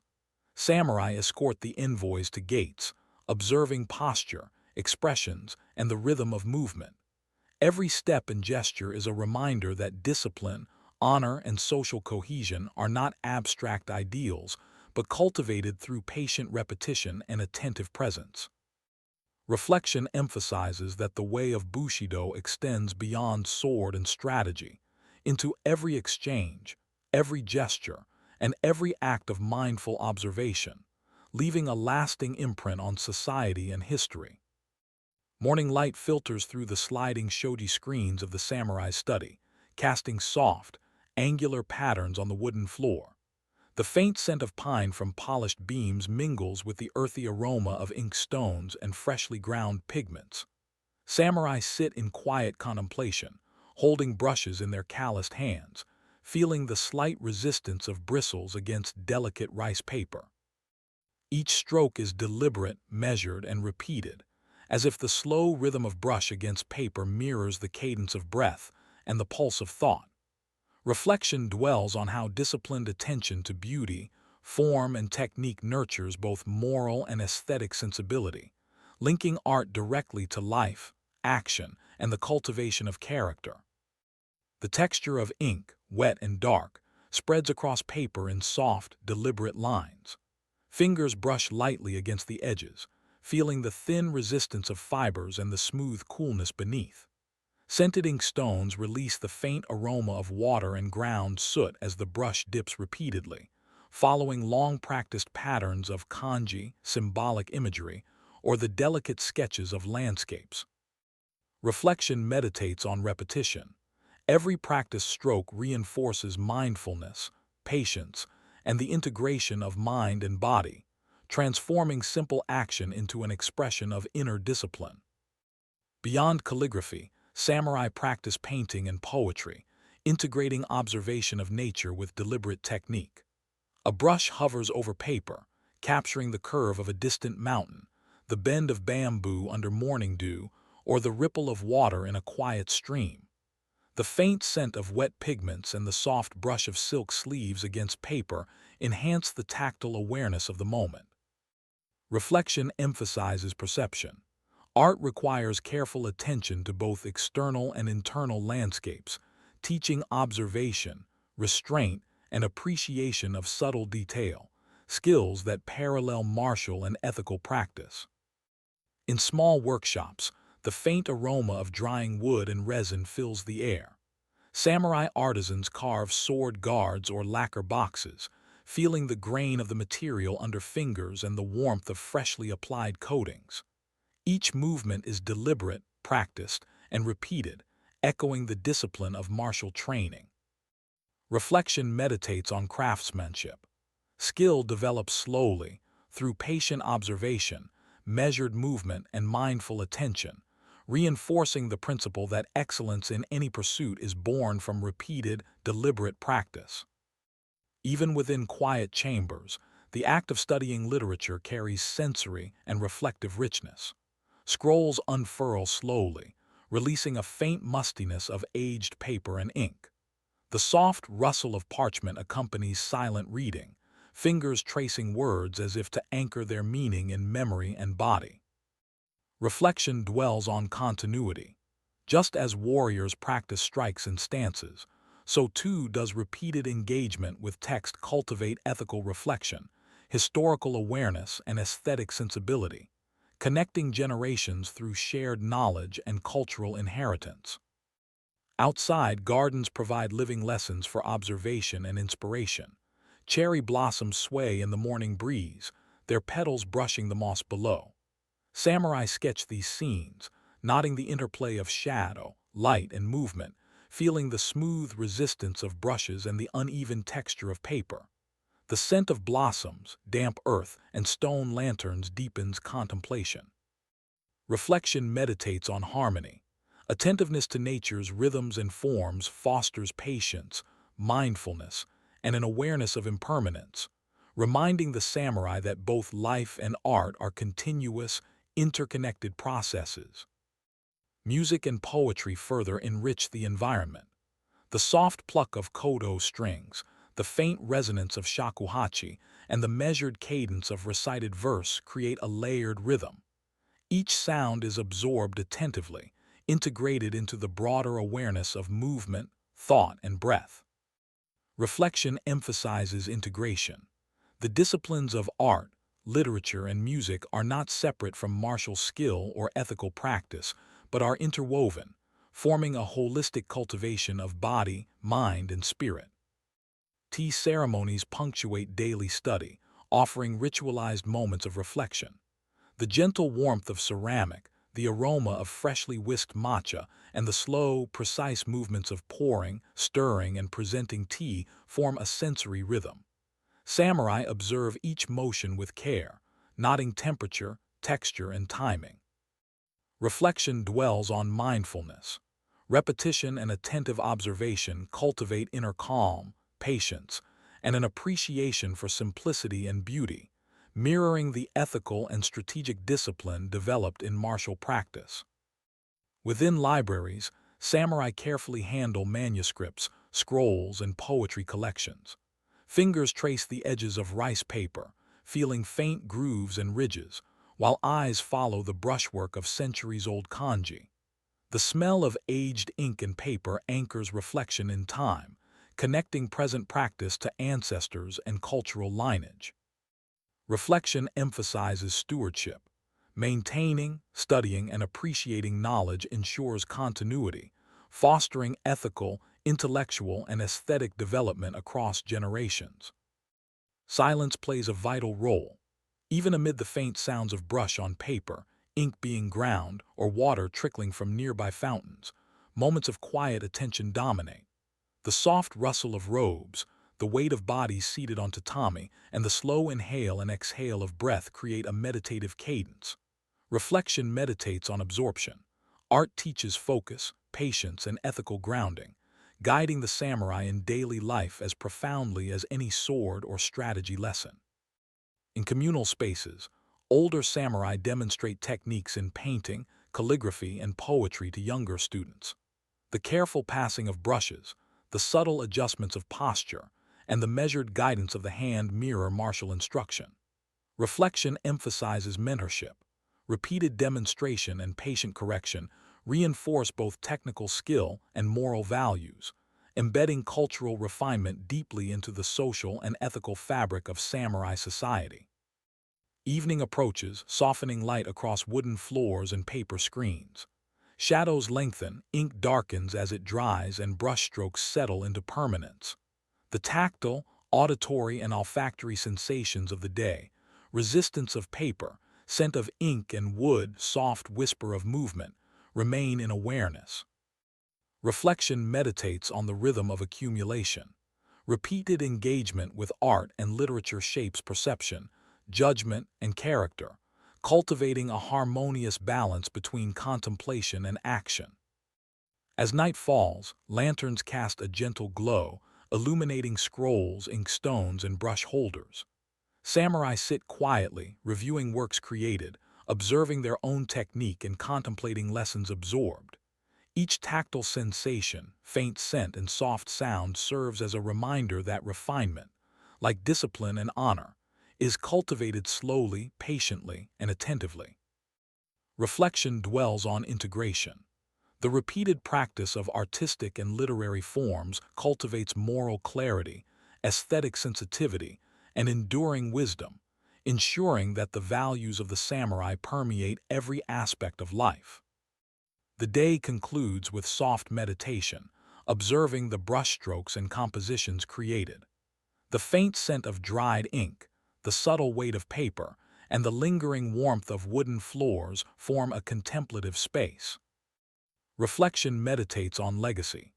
Samurai escort the envoys to gates, observing posture, expressions, and the rhythm of movement. Every step and gesture is a reminder that discipline, honor, and social cohesion are not abstract ideals, but cultivated through patient repetition and attentive presence. Reflection emphasizes that the way of Bushido extends beyond sword and strategy, into every exchange, every gesture, and every act of mindful observation, leaving a lasting imprint on society and history. Morning light filters through the sliding shoji screens of the samurai's study, casting soft, angular patterns on the wooden floor. The faint scent of pine from polished beams mingles with the earthy aroma of inked stones and freshly ground pigments. Samurai sit in quiet contemplation, holding brushes in their calloused hands, feeling the slight resistance of bristles against delicate rice paper. Each stroke is deliberate, measured, and repeated, as if the slow rhythm of brush against paper mirrors the cadence of breath and the pulse of thought. Reflection dwells on how disciplined attention to beauty, form, and technique nurtures both moral and aesthetic sensibility, linking art directly to life, action, and the cultivation of character. The texture of ink, wet and dark, spreads across paper in soft, deliberate lines. Fingers brush lightly against the edges, feeling the thin resistance of fibers and the smooth coolness beneath. Scented ink stones release the faint aroma of water and ground soot as the brush dips repeatedly, following long-practiced patterns of kanji, symbolic imagery, or the delicate sketches of landscapes. Reflection meditates on repetition. Every practiced stroke reinforces mindfulness, patience, and the integration of mind and body, transforming simple action into an expression of inner discipline. Beyond calligraphy, samurai practice painting and poetry, integrating observation of nature with deliberate technique. A brush hovers over paper, capturing the curve of a distant mountain, the bend of bamboo under morning dew, or the ripple of water in a quiet stream. The faint scent of wet pigments and the soft brush of silk sleeves against paper enhance the tactile awareness of the moment. Reflection emphasizes perception. Art requires careful attention to both external and internal landscapes, teaching observation, restraint, and appreciation of subtle detail, skills that parallel martial and ethical practice. In small workshops, the faint aroma of drying wood and resin fills the air. Samurai artisans carve sword guards or lacquer boxes, feeling the grain of the material under fingers and the warmth of freshly applied coatings. Each movement is deliberate, practiced, and repeated, echoing the discipline of martial training. Reflection meditates on craftsmanship. Skill develops slowly, through patient observation, measured movement, and mindful attention, reinforcing the principle that excellence in any pursuit is born from repeated, deliberate practice. Even within quiet chambers, the act of studying literature carries sensory and reflective richness. Scrolls unfurl slowly, releasing a faint mustiness of aged paper and ink. The soft rustle of parchment accompanies silent reading, fingers tracing words as if to anchor their meaning in memory and body. Reflection dwells on continuity. Just as warriors practice strikes and stances, so too does repeated engagement with text cultivate ethical reflection, historical awareness, and aesthetic sensibility, connecting generations through shared knowledge and cultural inheritance. Outside, gardens provide living lessons for observation and inspiration. Cherry blossoms sway in the morning breeze, their petals brushing the moss below. Samurai sketch these scenes, noting the interplay of shadow, light, and movement, feeling the smooth resistance of brushes and the uneven texture of paper. The scent of blossoms, damp earth, and stone lanterns deepens contemplation. Reflection meditates on harmony. Attentiveness to nature's rhythms and forms fosters patience, mindfulness, and an awareness of impermanence, reminding the samurai that both life and art are continuous, interconnected processes. Music and poetry further enrich the environment. The soft pluck of koto strings, the faint resonance of shakuhachi, and the measured cadence of recited verse create a layered rhythm. Each sound is absorbed attentively, integrated into the broader awareness of movement, thought, and breath. Reflection emphasizes integration. The disciplines of art, literature, and music are not separate from martial skill or ethical practice, but are interwoven, forming a holistic cultivation of body, mind, and spirit. Tea ceremonies punctuate daily study, offering ritualized moments of reflection. The gentle warmth of ceramic, the aroma of freshly whisked matcha, and the slow, precise movements of pouring, stirring, and presenting tea form a sensory rhythm. Samurai observe each motion with care, noting temperature, texture, and timing. Reflection dwells on mindfulness. Repetition and attentive observation cultivate inner calm, patience, and an appreciation for simplicity and beauty, mirroring the ethical and strategic discipline developed in martial practice. Within libraries, samurai carefully handle manuscripts, scrolls, and poetry collections. Fingers trace the edges of rice paper, feeling faint grooves and ridges, while eyes follow the brushwork of centuries-old kanji. The smell of aged ink and paper anchors reflection in time, connecting present practice to ancestors and cultural lineage. Reflection emphasizes stewardship. Maintaining, studying, and appreciating knowledge ensures continuity, fostering ethical, intellectual, and aesthetic development across generations. Silence plays a vital role. Even amid the faint sounds of brush on paper, ink being ground, or water trickling from nearby fountains, moments of quiet attention dominate. The soft rustle of robes, the weight of bodies seated on tatami, and the slow inhale and exhale of breath create a meditative cadence. Reflection meditates on absorption. Art teaches focus, patience, and ethical grounding, guiding the samurai in daily life as profoundly as any sword or strategy lesson. In communal spaces, older samurai demonstrate techniques in painting, calligraphy, and poetry to younger students. The careful passing of brushes, the subtle adjustments of posture, and the measured guidance of the hand mirror martial instruction. Reflection emphasizes mentorship. Repeated demonstration and patient correction reinforce both technical skill and moral values, embedding cultural refinement deeply into the social and ethical fabric of samurai society. Evening approaches, softening light across wooden floors and paper screens. Shadows lengthen, ink darkens as it dries, and brushstrokes settle into permanence. The tactile, auditory, and olfactory sensations of the day, resistance of paper, scent of ink and wood, soft whisper of movement, remain in awareness. Reflection meditates on the rhythm of accumulation. Repeated engagement with art and literature shapes perception, judgment, and character, cultivating a harmonious balance between contemplation and action. As night falls, lanterns cast a gentle glow, illuminating scrolls, inkstones, and brush holders. Samurai sit quietly, reviewing works created, observing their own technique and contemplating lessons absorbed. Each tactile sensation, faint scent, and soft sound serves as a reminder that refinement, like discipline and honor, is cultivated slowly, patiently, and attentively. Reflection dwells on integration. The repeated practice of artistic and literary forms cultivates moral clarity, aesthetic sensitivity, and enduring wisdom, ensuring that the values of the samurai permeate every aspect of life. The day concludes with soft meditation, observing the brushstrokes and compositions created. The faint scent of dried ink, the subtle weight of paper, and the lingering warmth of wooden floors form a contemplative space. Reflection meditates on legacy.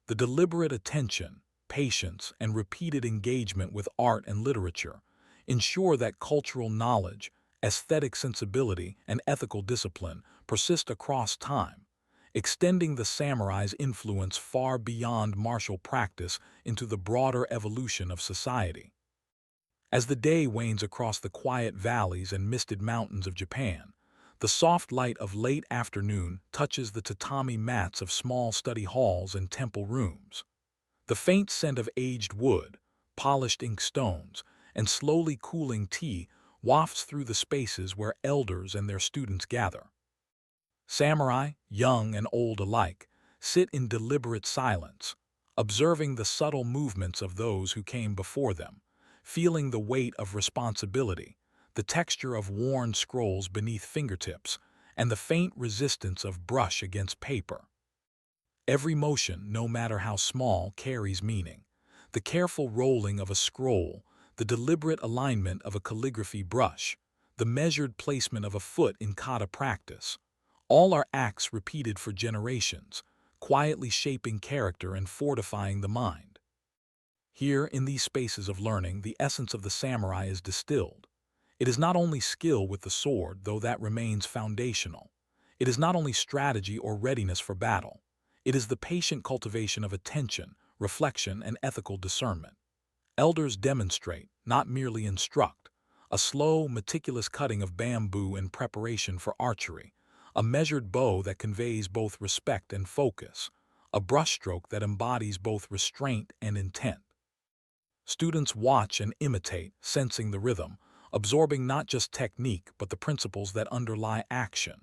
The deliberate attention, patience, and repeated engagement with art and literature ensure that cultural knowledge, aesthetic sensibility, and ethical discipline persist across time, extending the samurai's influence far beyond martial practice into the broader evolution of society. As the day wanes across the quiet valleys and misted mountains of Japan, the soft light of late afternoon touches the tatami mats of small study halls and temple rooms. The faint scent of aged wood, polished inkstones, and slowly cooling tea wafts through the spaces where elders and their students gather. Samurai, young and old alike, sit in deliberate silence, observing the subtle movements of those who came before them, feeling the weight of responsibility, the texture of worn scrolls beneath fingertips, and the faint resistance of brush against paper. Every motion, no matter how small, carries meaning. The careful rolling of a scroll, the deliberate alignment of a calligraphy brush, the measured placement of a foot in kata practice, All are acts repeated for generations, quietly shaping character and fortifying the mind. Here, in these spaces of learning, the essence of the samurai is distilled. It is not only skill with the sword, though that remains foundational. It is not only strategy or readiness for battle. It is the patient cultivation of attention, reflection, and ethical discernment. Elders demonstrate, not merely instruct, a slow, meticulous cutting of bamboo in preparation for archery, a measured bow that conveys both respect and focus, a brushstroke that embodies both restraint and intent. Students watch and imitate, sensing the rhythm, absorbing not just technique but the principles that underlie action.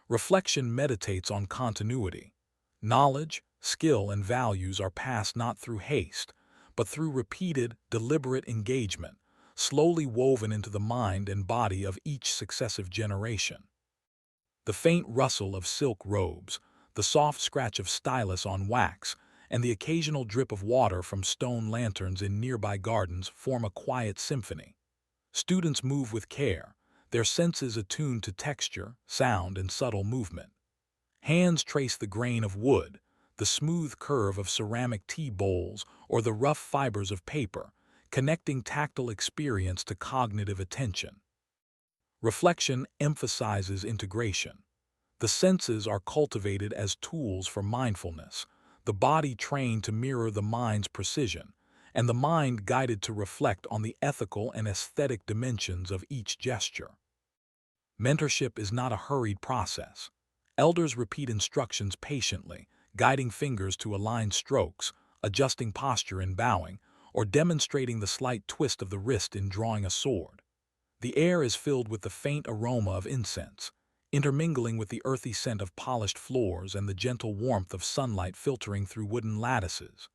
Reflection meditates on continuity. Knowledge, skill, and values are passed not through haste, but through repeated, deliberate engagement, slowly woven into the mind and body of each successive generation. The faint rustle of silk robes, the soft scratch of stylus on wax, and the occasional drip of water from stone lanterns in nearby gardens form a quiet symphony. Students move with care, their senses attuned to texture, sound, and subtle movement. Hands trace the grain of wood, the smooth curve of ceramic tea bowls, or the rough fibers of paper, connecting tactile experience to cognitive attention. Reflection emphasizes integration. The senses are cultivated as tools for mindfulness, the body trained to mirror the mind's precision, and the mind guided to reflect on the ethical and aesthetic dimensions of each gesture. Mentorship is not a hurried process. Elders repeat instructions patiently, guiding fingers to align strokes, adjusting posture in bowing, or demonstrating the slight twist of the wrist in drawing a sword. The air is filled with the faint aroma of incense, intermingling with the earthy scent of polished floors and the gentle warmth of sunlight filtering through wooden lattices.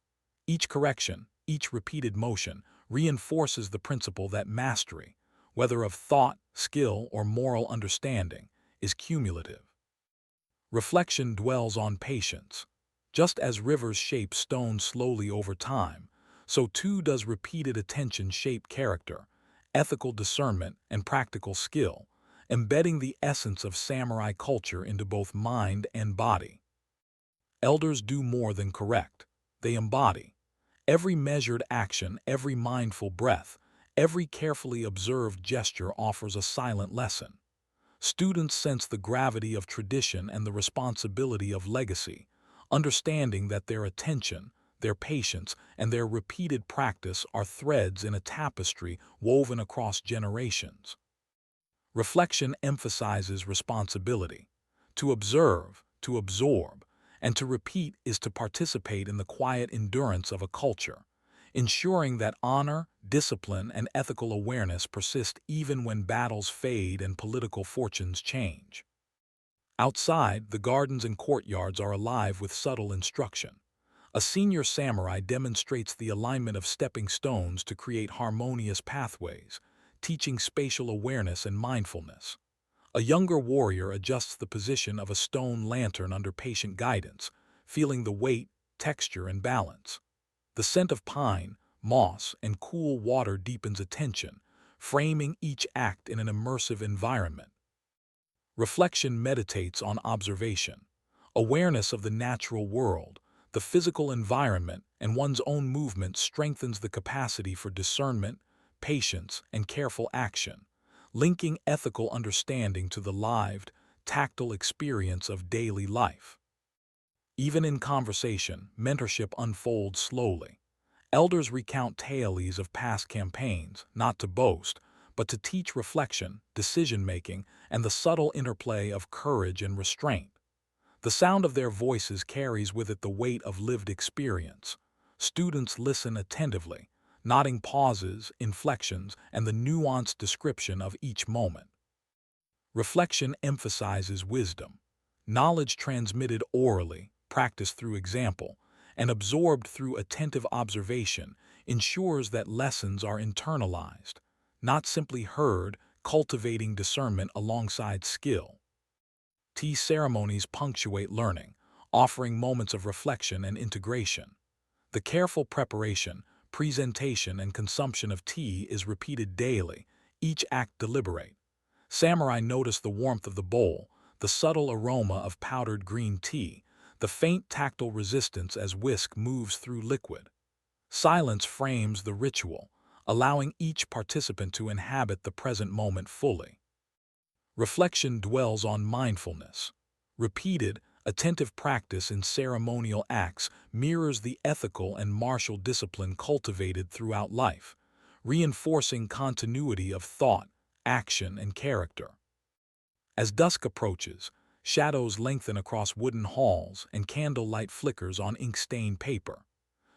Each correction, each repeated motion, reinforces the principle that mastery, whether of thought, skill, or moral understanding, is cumulative. Reflection dwells on patience. Just as rivers shape stone slowly over time, so too does repeated attention shape character, ethical discernment, and practical skill, embedding the essence of samurai culture into both mind and body. Elders do more than correct. They embody. Every measured action, every mindful breath, every carefully observed gesture offers a silent lesson. Students sense the gravity of tradition and the responsibility of legacy, understanding that their attention, their patience, and their repeated practice are threads in a tapestry woven across generations. Reflection emphasizes responsibility. To observe, to absorb, and to repeat is to participate in the quiet endurance of a culture, ensuring that honor, discipline, and ethical awareness persist even when battles fade and political fortunes change. Outside, the gardens and courtyards are alive with subtle instruction. A senior samurai demonstrates the alignment of stepping stones to create harmonious pathways, teaching spatial awareness and mindfulness. A younger warrior adjusts the position of a stone lantern under patient guidance, feeling the weight, texture, and balance. The scent of pine, moss, and cool water deepens attention, framing each act in an immersive environment. Reflection meditates on observation, awareness of the natural world, the physical environment, and one's own movement strengthens the capacity for discernment, patience, and careful action, linking ethical understanding to the lived, tactile experience of daily life. Even in conversation, mentorship unfolds slowly. Elders recount tales of past campaigns, not to boast, but to teach reflection, decision-making, and the subtle interplay of courage and restraint. The sound of their voices carries with it the weight of lived experience. Students listen attentively, noting pauses, inflections, and the nuanced description of each moment. Reflection emphasizes wisdom. Knowledge transmitted orally, practiced through example, and absorbed through attentive observation ensures that lessons are internalized, not simply heard, cultivating discernment alongside skill. Tea ceremonies punctuate learning, offering moments of reflection and integration. The careful preparation, presentation, and consumption of tea is repeated daily, each act deliberate. Samurai notice the warmth of the bowl, the subtle aroma of powdered green tea, the faint tactile resistance as whisk moves through liquid. Silence frames the ritual, allowing each participant to inhabit the present moment fully. Reflection dwells on mindfulness. Repeated, attentive practice in ceremonial acts mirrors the ethical and martial discipline cultivated throughout life, reinforcing continuity of thought, action, and character. As dusk approaches, shadows lengthen across wooden halls and candlelight flickers on ink-stained paper.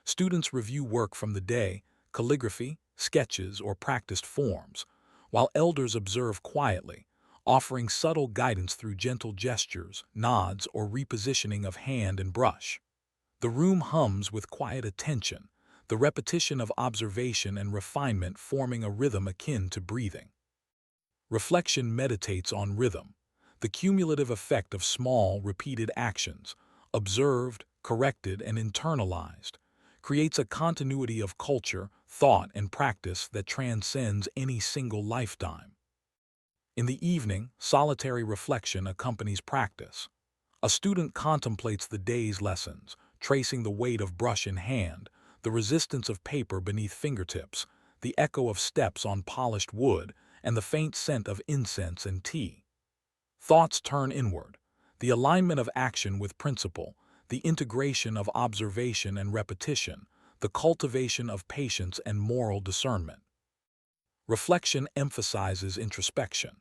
Students review work from the day, calligraphy, sketches, or practiced forms, while elders observe quietly, offering subtle guidance through gentle gestures, nods, or repositioning of hand and brush. The room hums with quiet attention, the repetition of observation and refinement forming a rhythm akin to breathing. Reflection meditates on rhythm, the cumulative effect of small, repeated actions, observed, corrected, and internalized, creates a continuity of culture, thought, and practice that transcends any single lifetime. In the evening, solitary reflection accompanies practice. A student contemplates the day's lessons, tracing the weight of brush in hand, the resistance of paper beneath fingertips, the echo of steps on polished wood, and the faint scent of incense and tea. Thoughts turn inward, the alignment of action with principle, the integration of observation and repetition, the cultivation of patience and moral discernment. Reflection emphasizes introspection.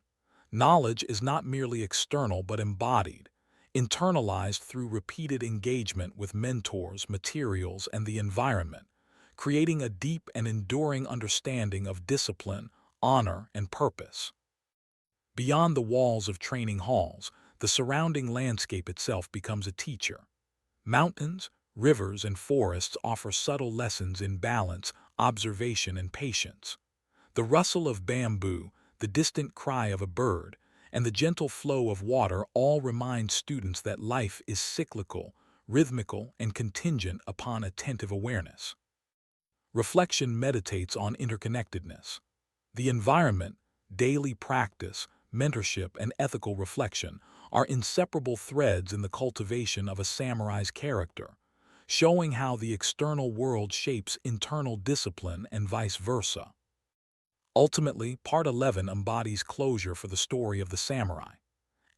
Knowledge is not merely external but embodied, internalized through repeated engagement with mentors, materials, and the environment, creating a deep and enduring understanding of discipline, honor, and purpose. Beyond the walls of training halls, the surrounding landscape itself becomes a teacher. Mountains, rivers, and forests offer subtle lessons in balance, observation, and patience. The rustle of bamboo, the distant cry of a bird, and the gentle flow of water all remind students that life is cyclical, rhythmical, and contingent upon attentive awareness. Reflection meditates on interconnectedness. The environment, daily practice, mentorship, and ethical reflection are inseparable threads in the cultivation of a samurai's character, showing how the external world shapes internal discipline and vice versa. Ultimately, Part 11 embodies closure for the story of the samurai.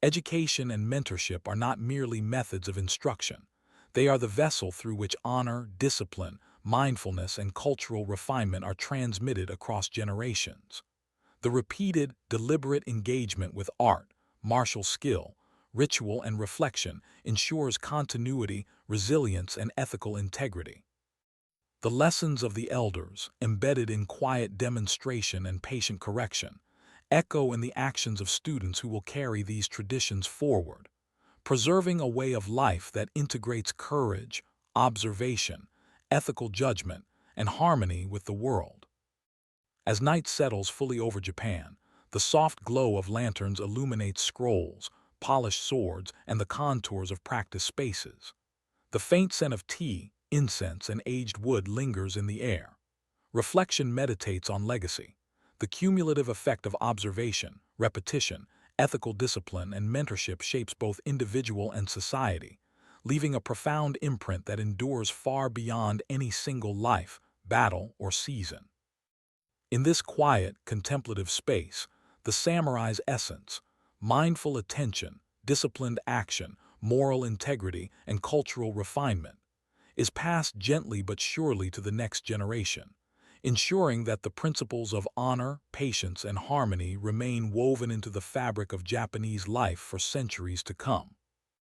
Education and mentorship are not merely methods of instruction. They are the vessel through which honor, discipline, mindfulness, and cultural refinement are transmitted across generations. The repeated, deliberate engagement with art, martial skill, ritual, and reflection ensures continuity, resilience, and ethical integrity. The lessons of the elders, embedded in quiet demonstration and patient correction, echo in the actions of students who will carry these traditions forward, preserving a way of life that integrates courage, observation, ethical judgment, and harmony with the world. As night settles fully over Japan, the soft glow of lanterns illuminates scrolls, polished swords, and the contours of practice spaces. The faint scent of tea, incense, and aged wood lingers in the air. Reflection meditates on legacy, the cumulative effect of observation, repetition, ethical discipline, and mentorship shapes both individual and society, leaving a profound imprint that endures far beyond any single life, battle, or season. In this quiet, contemplative space, the samurai's essence, mindful attention, disciplined action, moral integrity, and cultural refinement, is passed gently but surely to the next generation, ensuring that the principles of honor, patience, and harmony remain woven into the fabric of Japanese life for centuries to come.